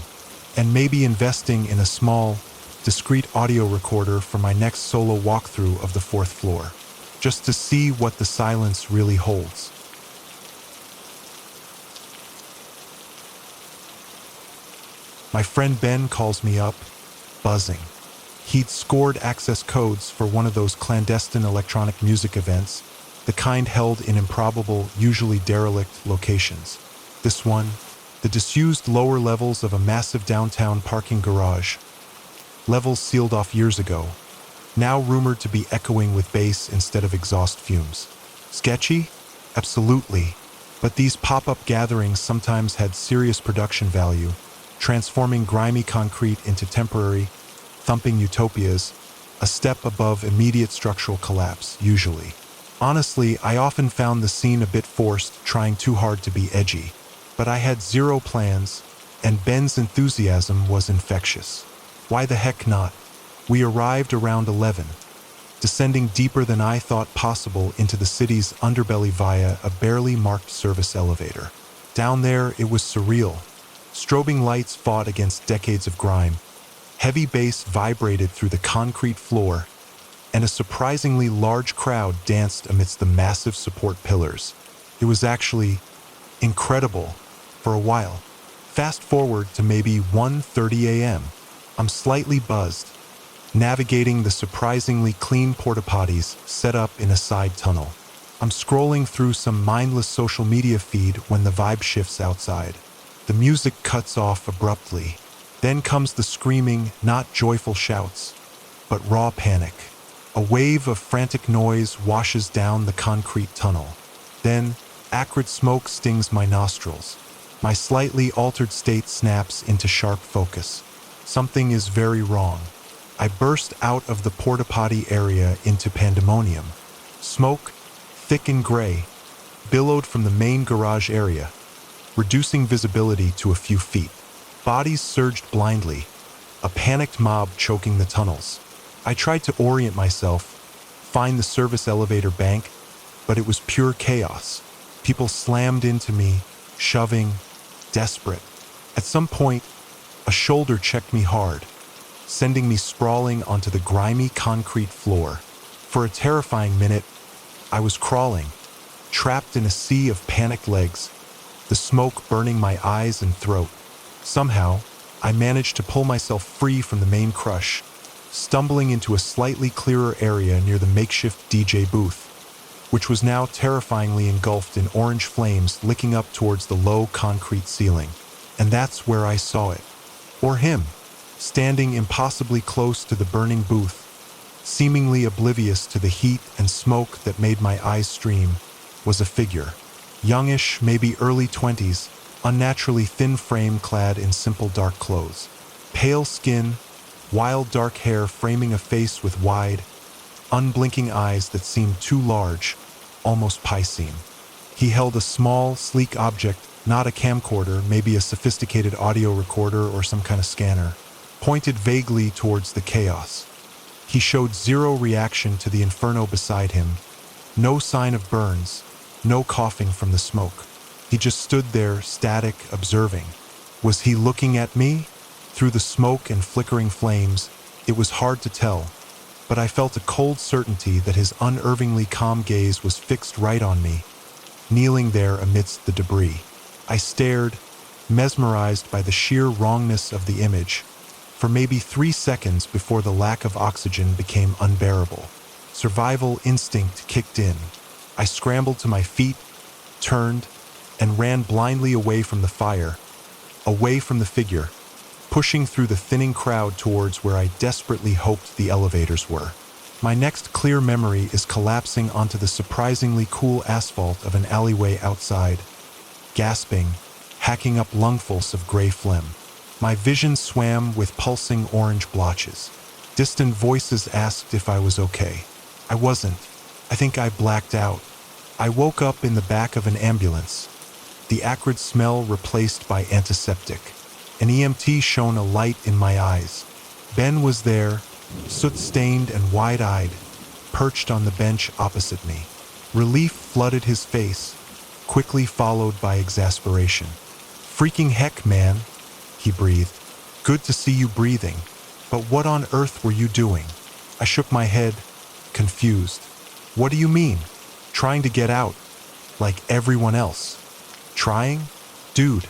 and maybe investing in a small, discreet audio recorder for my next solo walkthrough of the 4th floor, just to see what the silence really holds. My friend Ben calls me up, buzzing. He'd scored access codes for one of those clandestine electronic music events, the kind held in improbable, usually derelict locations. This one, the disused lower levels of a massive downtown parking garage. Levels sealed off years ago, now rumored to be echoing with bass instead of exhaust fumes. Sketchy? Absolutely. But these pop-up gatherings sometimes had serious production value, transforming grimy concrete into temporary, thumping utopias, a step above immediate structural collapse, usually. Honestly, I often found the scene a bit forced, trying too hard to be edgy. But I had zero plans, and Ben's enthusiasm was infectious. Why the heck not? We arrived around 11, descending deeper than I thought possible into the city's underbelly via a barely marked service elevator. Down there, it was surreal. Strobing lights fought against decades of grime. Heavy bass vibrated through the concrete floor, and a surprisingly large crowd danced amidst the massive support pillars. It was actually incredible for a while. Fast forward to maybe 1:30 a.m. I'm slightly buzzed, navigating the surprisingly clean porta potties set up in a side tunnel. I'm scrolling through some mindless social media feed when the vibe shifts outside. The music cuts off abruptly. Then comes the screaming, not joyful shouts, but raw panic. A wave of frantic noise washes down the concrete tunnel. Then, acrid smoke stings my nostrils. My slightly altered state snaps into sharp focus. Something is very wrong. I burst out of the porta potty area into pandemonium. Smoke, thick and gray, billowed from the main garage area, reducing visibility to a few feet. Bodies surged blindly, a panicked mob choking the tunnels. I tried to orient myself, find the service elevator bank, but it was pure chaos. People slammed into me, shoving, desperate. At some point, a shoulder checked me hard, sending me sprawling onto the grimy concrete floor. For a terrifying minute, I was crawling, trapped in a sea of panicked legs, the smoke burning my eyes and throat. Somehow, I managed to pull myself free from the main crush, stumbling into a slightly clearer area near the makeshift DJ booth, which was now terrifyingly engulfed in orange flames licking up towards the low concrete ceiling. And that's where I saw it. Or him, standing impossibly close to the burning booth, seemingly oblivious to the heat and smoke that made my eyes stream, was a figure. Youngish, maybe early 20s, unnaturally thin frame clad in simple dark clothes. Pale skin, wild dark hair framing a face with wide, unblinking eyes that seemed too large, almost Piscean. He held a small, sleek object, not a camcorder, maybe a sophisticated audio recorder or some kind of scanner, pointed vaguely towards the chaos. He showed zero reaction to the inferno beside him, no sign of burns, no coughing from the smoke. He just stood there, static, observing. Was he looking at me? Through the smoke and flickering flames, it was hard to tell, but I felt a cold certainty that his unervingly calm gaze was fixed right on me, kneeling there amidst the debris. I stared, mesmerized by the sheer wrongness of the image, for maybe 3 seconds before the lack of oxygen became unbearable. Survival instinct kicked in. I scrambled to my feet, turned, and ran blindly away from the fire, away from the figure, pushing through the thinning crowd towards where I desperately hoped the elevators were. My next clear memory is collapsing onto the surprisingly cool asphalt of an alleyway outside, gasping, hacking up lungfuls of gray phlegm. My vision swam with pulsing orange blotches. Distant voices asked if I was okay. I wasn't. I think I blacked out. I woke up in the back of an ambulance, the acrid smell replaced by antiseptic. An EMT shone a light in my eyes. Ben was there, soot-stained and wide-eyed, perched on the bench opposite me. Relief flooded his face, quickly followed by exasperation. "Freaking heck, man," he breathed. "Good to see you breathing. But what on earth were you doing?" I shook my head, confused. "What do you mean? Trying to get out, like everyone else." "Trying? Dude,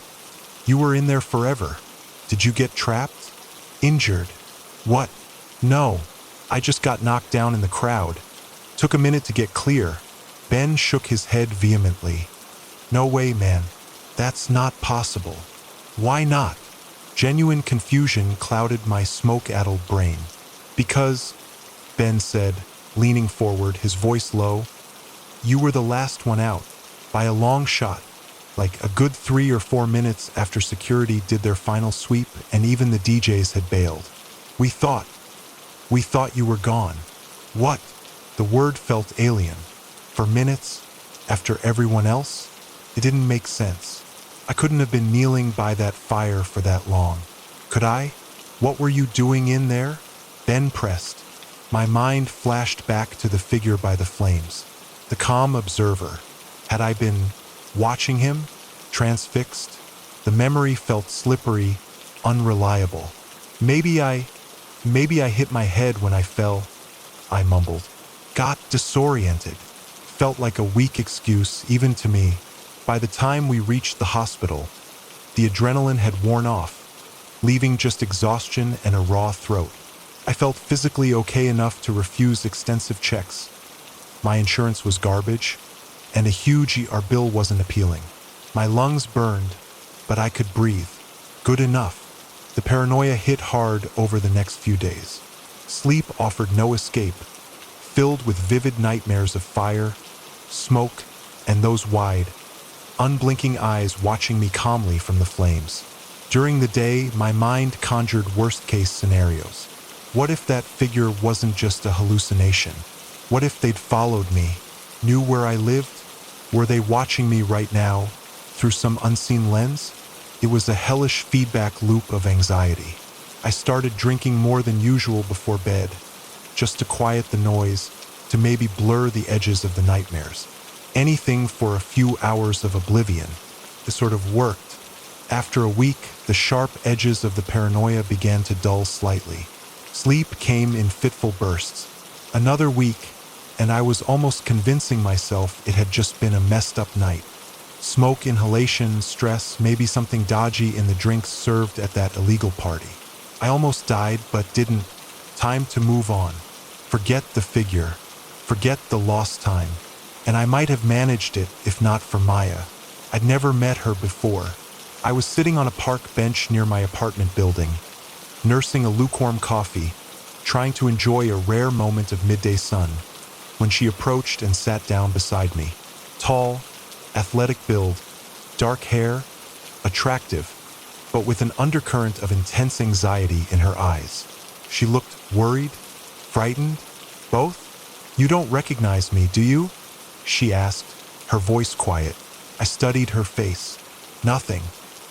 you were in there forever. Did you get trapped? Injured? What? No, I just got knocked down in the crowd. Took a minute to get clear." Ben shook his head vehemently. "No way, man. That's not possible." "Why not?" Genuine confusion clouded my smoke-addled brain. "Because," Ben said, leaning forward, his voice low, "you were the last one out, by a long shot, like a good 3 or 4 minutes after security did their final sweep and even the DJs had bailed. We thought you were gone." "What?" The word felt alien. For minutes, after everyone else? It didn't make sense. I couldn't have been kneeling by that fire for that long. Could I? "What were you doing in there?" Ben pressed. My mind flashed back to the figure by the flames. The calm observer. Had I been watching him? Transfixed? The memory felt slippery, unreliable. Maybe I hit my head when I fell," I mumbled. "Got disoriented." Felt like a weak excuse, even to me. By the time we reached the hospital, the adrenaline had worn off, leaving just exhaustion and a raw throat. I felt physically okay enough to refuse extensive checks. My insurance was garbage, and a huge ER bill wasn't appealing. My lungs burned, but I could breathe. Good enough. The paranoia hit hard over the next few days. Sleep offered no escape, filled with vivid nightmares of fire, smoke, and those wide, unblinking eyes watching me calmly from the flames. During the day, my mind conjured worst-case scenarios. What if that figure wasn't just a hallucination? What if they'd followed me, knew where I lived? Were they watching me right now, through some unseen lens? It was a hellish feedback loop of anxiety. I started drinking more than usual before bed, just to quiet the noise, to maybe blur the edges of the nightmares. Anything for a few hours of oblivion. It sort of worked. After a week, the sharp edges of the paranoia began to dull slightly. Sleep came in fitful bursts. Another week, and I was almost convincing myself it had just been a messed up night. Smoke inhalation, stress, maybe something dodgy in the drinks served at that illegal party. I almost died, but didn't. Time to move on. Forget the figure. Forget the lost time. And I might have managed it if not for Maya. I'd never met her before. I was sitting on a park bench near my apartment building, nursing a lukewarm coffee, trying to enjoy a rare moment of midday sun, when she approached and sat down beside me. Tall, athletic build, dark hair, attractive, but with an undercurrent of intense anxiety in her eyes. She looked worried, frightened, both. "You don't recognize me, do you?" she asked, her voice quiet. I studied her face. "Nothing.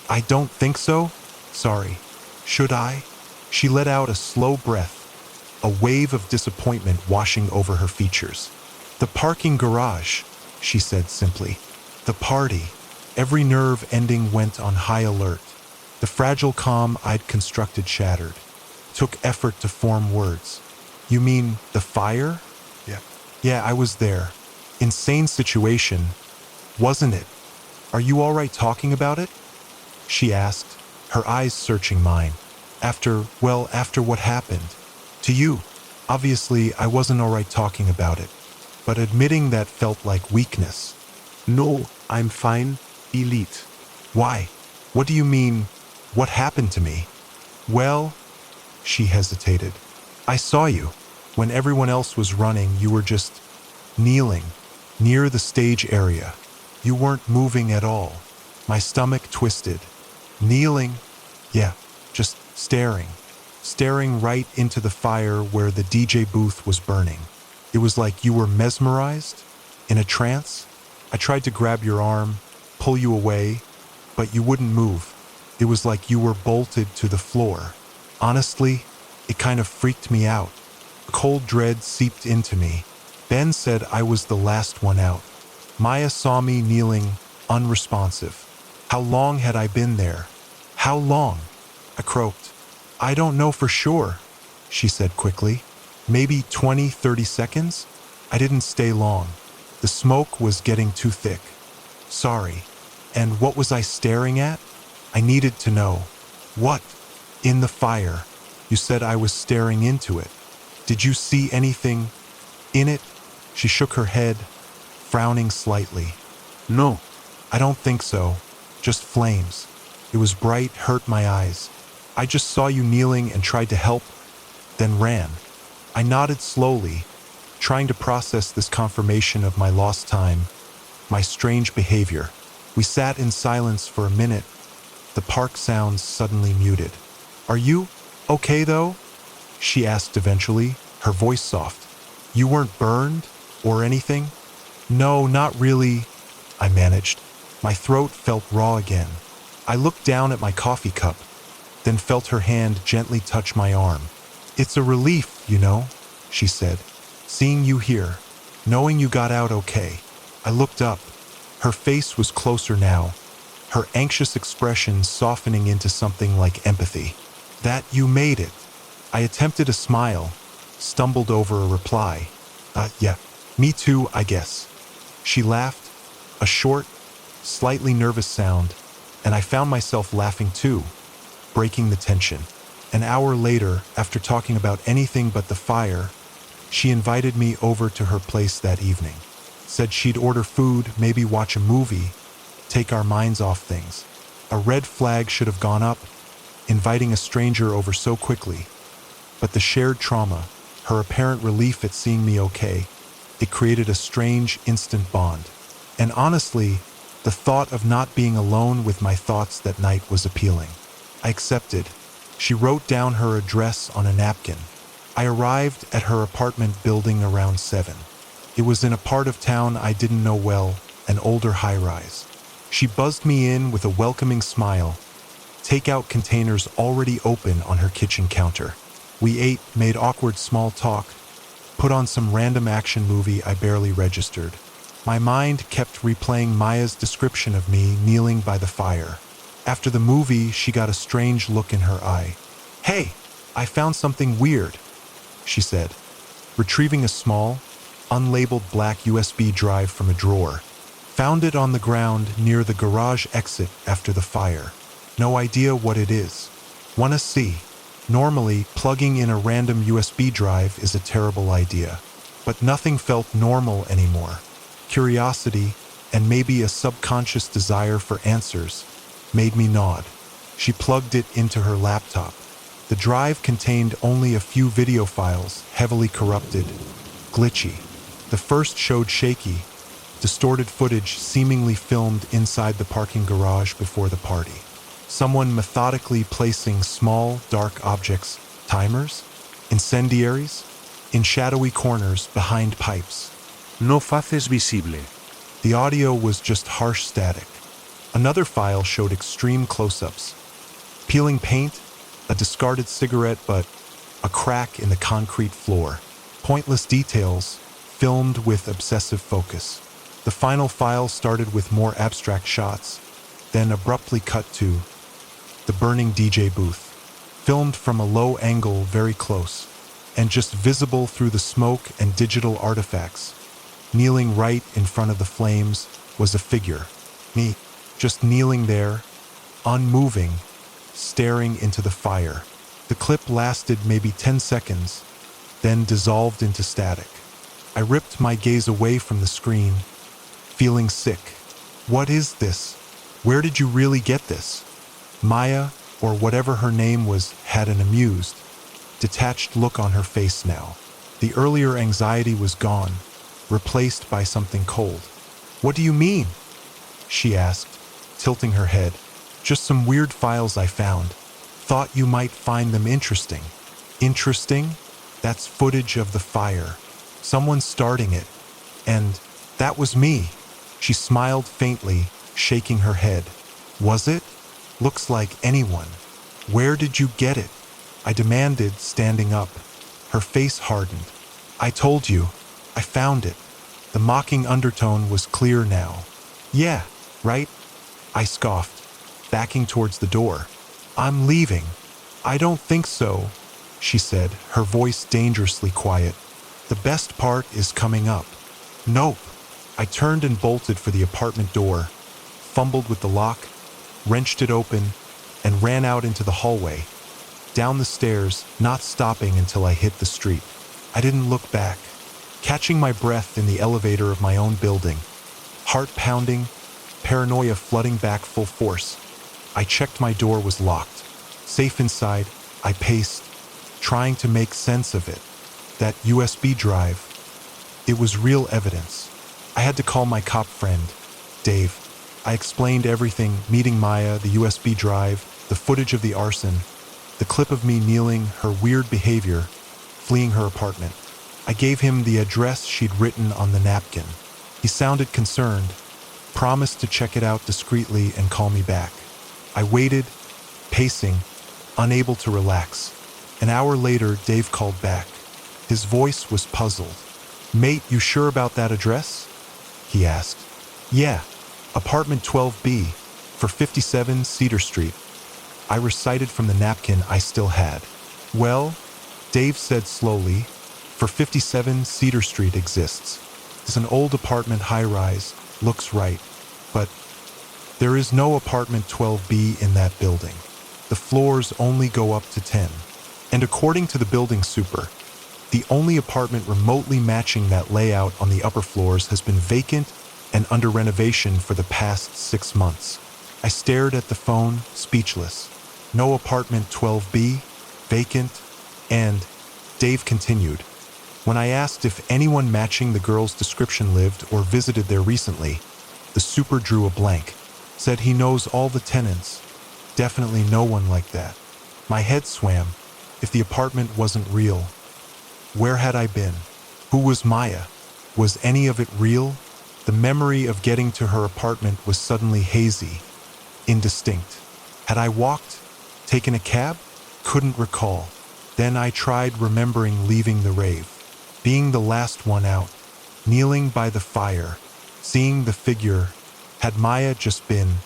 I don't think so. Sorry. Should I?" She let out a slow breath, a wave of disappointment washing over her features. "The parking garage," she said simply. "The party." Every nerve ending went on high alert. The fragile calm I'd constructed shattered. Took effort to form words. "You mean the fire?" Yeah, I was there. Insane situation, wasn't it? "Are you all right talking about it?" she asked, her eyes searching mine. After what happened. To you. Obviously, I wasn't all right talking about it, but admitting that felt like weakness. No, I'm fine, Elite. "Why? What do you mean, what happened to me?" "Well," she hesitated. "I saw you. When everyone else was running, you were just kneeling near the stage area. You weren't moving at all. My stomach twisted. Kneeling? Yeah, just staring right into the fire where the DJ booth was burning. It was like you were mesmerized, in a trance. I tried to grab your arm, pull you away, but you wouldn't move. It was like you were bolted to the floor. Honestly, it kind of freaked me out. Cold dread seeped into me. Ben said I was the last one out. Maya saw me kneeling, unresponsive. How long had I been there? How long? I croaked. I don't know for sure, she said quickly. Maybe 20, 30 seconds? I didn't stay long. The smoke was getting too thick. Sorry. And what was I staring at? I needed to know. What? In the fire. You said I was staring into it. Did you see anything in it? She shook her head, frowning slightly. No. I don't think so. Just flames. It was bright, hurt my eyes. I just saw you kneeling and tried to help, then ran. I nodded slowly, trying to process this confirmation of my lost time, my strange behavior. We sat in silence for a minute. The park sounds suddenly muted. Are you okay though? She asked eventually, her voice soft. You weren't burned or anything? No, not really, I managed. My throat felt raw again. I looked down at my coffee cup, then felt her hand gently touch my arm. It's a relief, you know, she said. Seeing you here, knowing you got out okay. I looked up. Her face was closer now, her anxious expression softening into something like empathy. That you made it. I attempted a smile, stumbled over a reply. Yeah, me too, I guess. She laughed, a short, slightly nervous sound, and I found myself laughing too, breaking the tension. An hour later, after talking about anything but the fire, she invited me over to her place that evening. Said she'd order food, maybe watch a movie, take our minds off things. A red flag should have gone up, inviting a stranger over so quickly. But the shared trauma, her apparent relief at seeing me okay, it created a strange, instant bond. And honestly, the thought of not being alone with my thoughts that night was appealing. I accepted. She wrote down her address on a napkin. I arrived at her apartment building around 7. It was in a part of town I didn't know well, an older high-rise. She buzzed me in with a welcoming smile, takeout containers already open on her kitchen counter. We ate, made awkward small talk, put on some random action movie I barely registered. My mind kept replaying Maya's description of me kneeling by the fire. After the movie, she got a strange look in her eye. Hey, I found something weird, she said, retrieving a small, unlabeled black USB drive from a drawer. Found it on the ground near the garage exit after the fire. No idea what it is. Wanna see? Normally, plugging in a random USB drive is a terrible idea. But nothing felt normal anymore. Curiosity, and maybe a subconscious desire for answers, made me nod. She plugged it into her laptop. The drive contained only a few video files, heavily corrupted, glitchy. The first showed shaky, distorted footage seemingly filmed inside the parking garage before the party. Someone methodically placing small, dark objects, timers, incendiaries, in shadowy corners behind pipes. No faces visible. The audio was just harsh static. Another file showed extreme close-ups. Peeling paint, a discarded cigarette, but a crack in the concrete floor. Pointless details, filmed with obsessive focus. The final file started with more abstract shots, then abruptly cut to the burning DJ booth, filmed from a low angle very close, and just visible through the smoke and digital artifacts. Kneeling right in front of the flames was a figure. Me, just kneeling there, unmoving, staring into the fire. The clip lasted maybe 10 seconds, then dissolved into static. I ripped my gaze away from the screen, feeling sick. What is this? Where did you really get this? Maya, or whatever her name was, had an amused, detached look on her face now. The earlier anxiety was gone, replaced by something cold. "What do you mean?" she asked, tilting her head. "Just some weird files I found. Thought you might find them interesting." "Interesting? That's footage of the fire. Someone starting it. And that was me." She smiled faintly, shaking her head. "Was it? Looks like anyone. Where did you get it?" I demanded, standing up. Her face hardened. "I told you. I found it." The mocking undertone was clear now. "Yeah, right?" I scoffed, backing towards the door. "I'm leaving." "I don't think so," she said, her voice dangerously quiet. "The best part is coming up." "Nope." I turned and bolted for the apartment door, fumbled with the lock, wrenched it open, and ran out into the hallway. Down the stairs, not stopping until I hit the street. I didn't look back, catching my breath in the elevator of my own building. Heart pounding, paranoia flooding back full force. I checked my door was locked. Safe inside, I paced, trying to make sense of it. That USB drive. It was real evidence. I had to call my cop friend, Dave. I explained everything, meeting Maya, the USB drive, the footage of the arson, the clip of me kneeling, her weird behavior, fleeing her apartment. I gave him the address she'd written on the napkin. He sounded concerned, promised to check it out discreetly and call me back. I waited, pacing, unable to relax. An hour later, Dave called back. His voice was puzzled. "Mate, you sure about that address?" he asked. "Yeah, apartment 12B, for 57 Cedar Street." I recited from the napkin I still had. "Well," Dave said slowly, "for 57 Cedar Street exists. It's an old apartment high-rise, looks right, but there is no apartment 12B in that building. The floors only go up to 10. And according to the building super, the only apartment remotely matching that layout on the upper floors has been vacant and under renovation for the past 6 months." I stared at the phone, speechless. No apartment 12B, vacant, and Dave continued. When I asked if anyone matching the girl's description lived or visited there recently, the super drew a blank, said he knows all the tenants. Definitely no one like that. My head swam. If the apartment wasn't real, where had I been? Who was Maya? Was any of it real? The memory of getting to her apartment was suddenly hazy, indistinct. Had I walked? Taken a cab? Couldn't recall. Then I tried remembering leaving the rave, being the last one out, kneeling by the fire, seeing the figure. Had Maya just been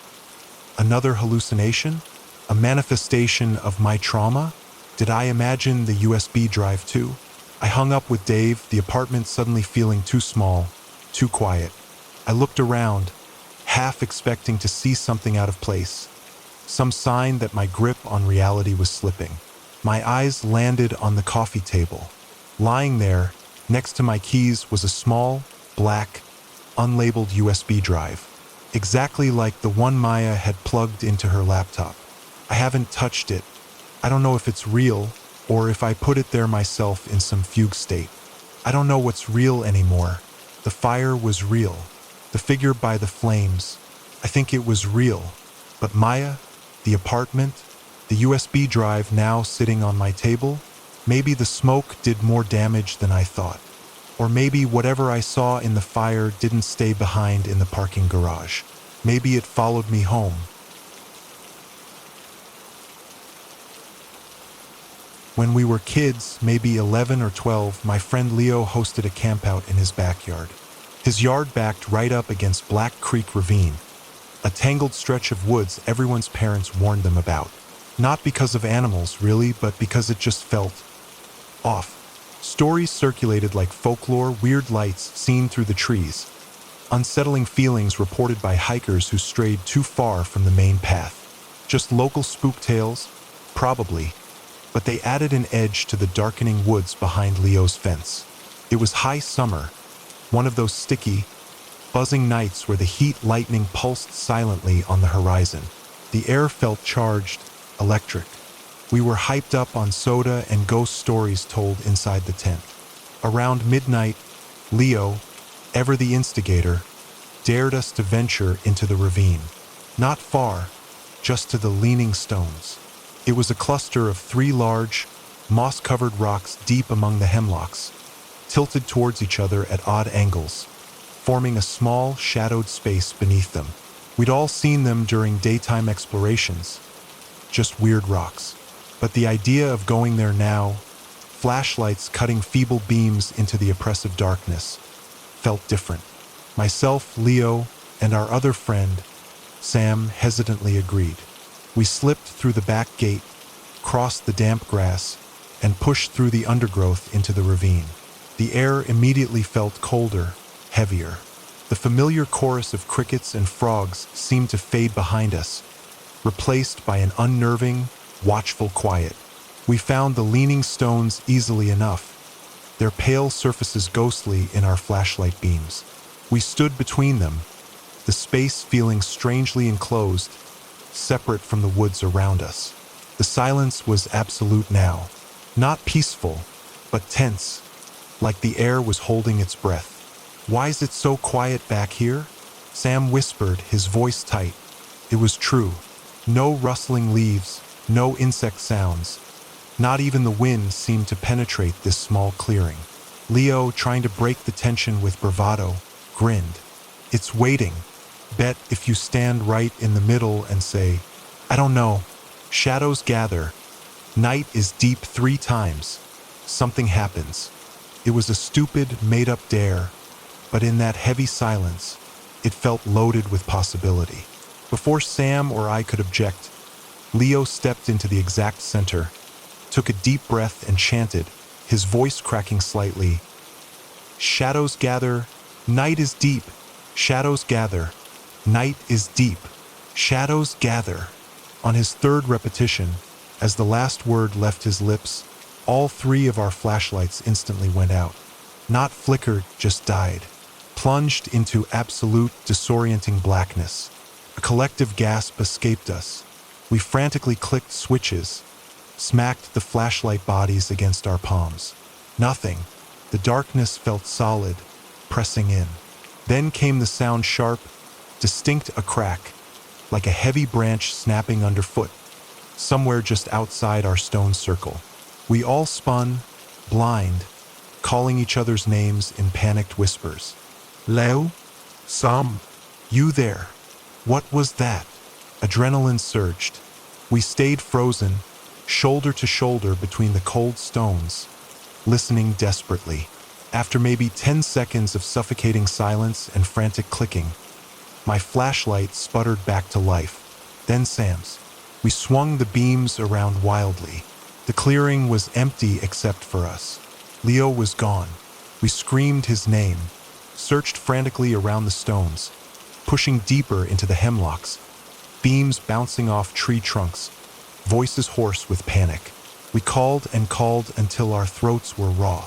another hallucination? A manifestation of my trauma? Did I imagine the USB drive too? I hung up with Dave, the apartment suddenly feeling too small, too quiet. I looked around, half expecting to see something out of place, some sign that my grip on reality was slipping. My eyes landed on the coffee table. Lying there, next to my keys, was a small, black, unlabeled USB drive, exactly like the one Maya had plugged into her laptop. I haven't touched it. I don't know if it's real, or if I put it there myself in some fugue state. I don't know what's real anymore. The fire was real. The figure by the flames, I think it was real. But Maya, the apartment, the USB drive now sitting on my table, maybe the smoke did more damage than I thought. Or maybe whatever I saw in the fire didn't stay behind in the parking garage. Maybe it followed me home. When we were kids, maybe 11 or 12, my friend Leo hosted a campout in his backyard. His yard backed right up against Black Creek Ravine, a tangled stretch of woods everyone's parents warned them about. Not because of animals, really, but because it just felt off. Stories circulated like folklore, weird lights seen through the trees, unsettling feelings reported by hikers who strayed too far from the main path. Just local spook tales? Probably. But they added an edge to the darkening woods behind Leo's fence. It was high summer, one of those sticky, buzzing nights where the heat lightning pulsed silently on the horizon. The air felt charged, electric. We were hyped up on soda and ghost stories told inside the tent. Around midnight, Leo, ever the instigator, dared us to venture into the ravine. Not far, just to the leaning stones. It was a cluster of 3 large, moss-covered rocks deep among the hemlocks, tilted towards each other at odd angles, forming a small, shadowed space beneath them. We'd all seen them during daytime explorations, just weird rocks. But the idea of going there now, flashlights cutting feeble beams into the oppressive darkness, felt different. Myself, Leo, and our other friend, Sam, hesitantly agreed. We slipped through the back gate, crossed the damp grass, and pushed through the undergrowth into the ravine. The air immediately felt colder, heavier. The familiar chorus of crickets and frogs seemed to fade behind us, replaced by an unnerving, watchful quiet. We found the leaning stones easily enough, their pale surfaces ghostly in our flashlight beams. We stood between them, the space feeling strangely enclosed, separate from the woods around us. The silence was absolute now, not peaceful, but tense, like the air was holding its breath. "Why is it so quiet back here?" Sam whispered, his voice tight. It was true. No rustling leaves, no insect sounds. Not even the wind seemed to penetrate this small clearing. Leo, trying to break the tension with bravado, grinned. "It's waiting. Bet if you stand right in the middle and say, 'I don't know.' Shadows gather. Night is deep 3 times. Something happens." It was a stupid, made-up dare, but in that heavy silence, it felt loaded with possibility. Before Sam or I could object, Leo stepped into the exact center, took a deep breath and chanted, his voice cracking slightly, "Shadows gather, night is deep. Shadows gather, night is deep. Shadows gather." On his 3rd repetition, as the last word left his lips, all 3 of our flashlights instantly went out. Not flickered, just died. Plunged into absolute, disorienting blackness. A collective gasp escaped us. We frantically clicked switches, smacked the flashlight bodies against our palms. Nothing. The darkness felt solid, pressing in. Then came the sound, sharp, distinct, a crack, like a heavy branch snapping underfoot, somewhere just outside our stone circle. We all spun, blind, calling each other's names in panicked whispers. "Leo? Sam? You there? What was that?" Adrenaline surged. We stayed frozen, shoulder to shoulder between the cold stones, listening desperately. After maybe 10 seconds of suffocating silence and frantic clicking, my flashlight sputtered back to life. Then Sam's. We swung the beams around wildly. The clearing was empty except for us. Leo was gone. We screamed his name, searched frantically around the stones, pushing deeper into the hemlocks, beams bouncing off tree trunks, voices hoarse with panic. We called and called until our throats were raw.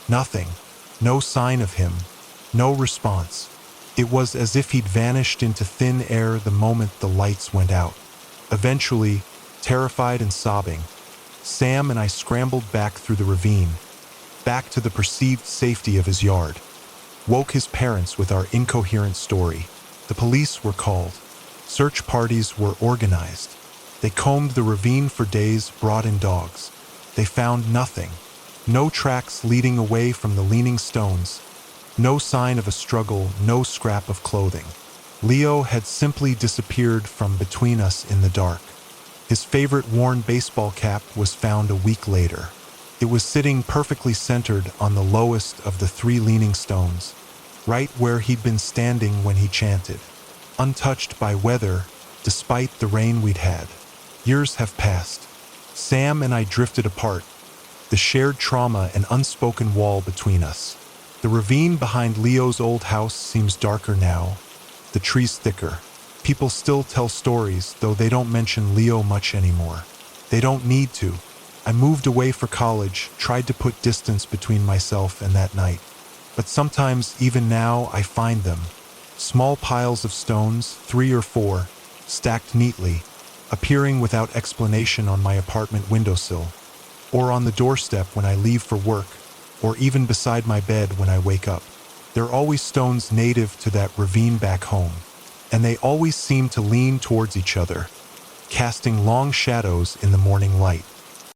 Nothing. No sign of him. No response. It was as if he'd vanished into thin air the moment the lights went out. Eventually, terrified and sobbing, Sam and I scrambled back through the ravine, back to the perceived safety of his yard. Woke his parents with our incoherent story. The police were called. Search parties were organized. They combed the ravine for days, brought in dogs. They found nothing. No tracks leading away from the leaning stones. No sign of a struggle, no scrap of clothing. Leo had simply disappeared from between us in the dark. His favorite worn baseball cap was found a week later. It was sitting perfectly centered on the lowest of the 3 leaning stones, right where he'd been standing when he chanted, untouched by weather, despite the rain we'd had. Years have passed. Sam and I drifted apart, the shared trauma and unspoken wall between us. The ravine behind Leo's old house seems darker now, the trees thicker. People still tell stories, though they don't mention Leo much anymore. They don't need to. I moved away for college, tried to put distance between myself and that night. But sometimes, even now, I find them. Small piles of stones, 3 or 4, stacked neatly, appearing without explanation on my apartment windowsill, or on the doorstep when I leave for work, or even beside my bed when I wake up. They're always stones native to that ravine back home, and they always seem to lean towards each other, casting long shadows in the morning light.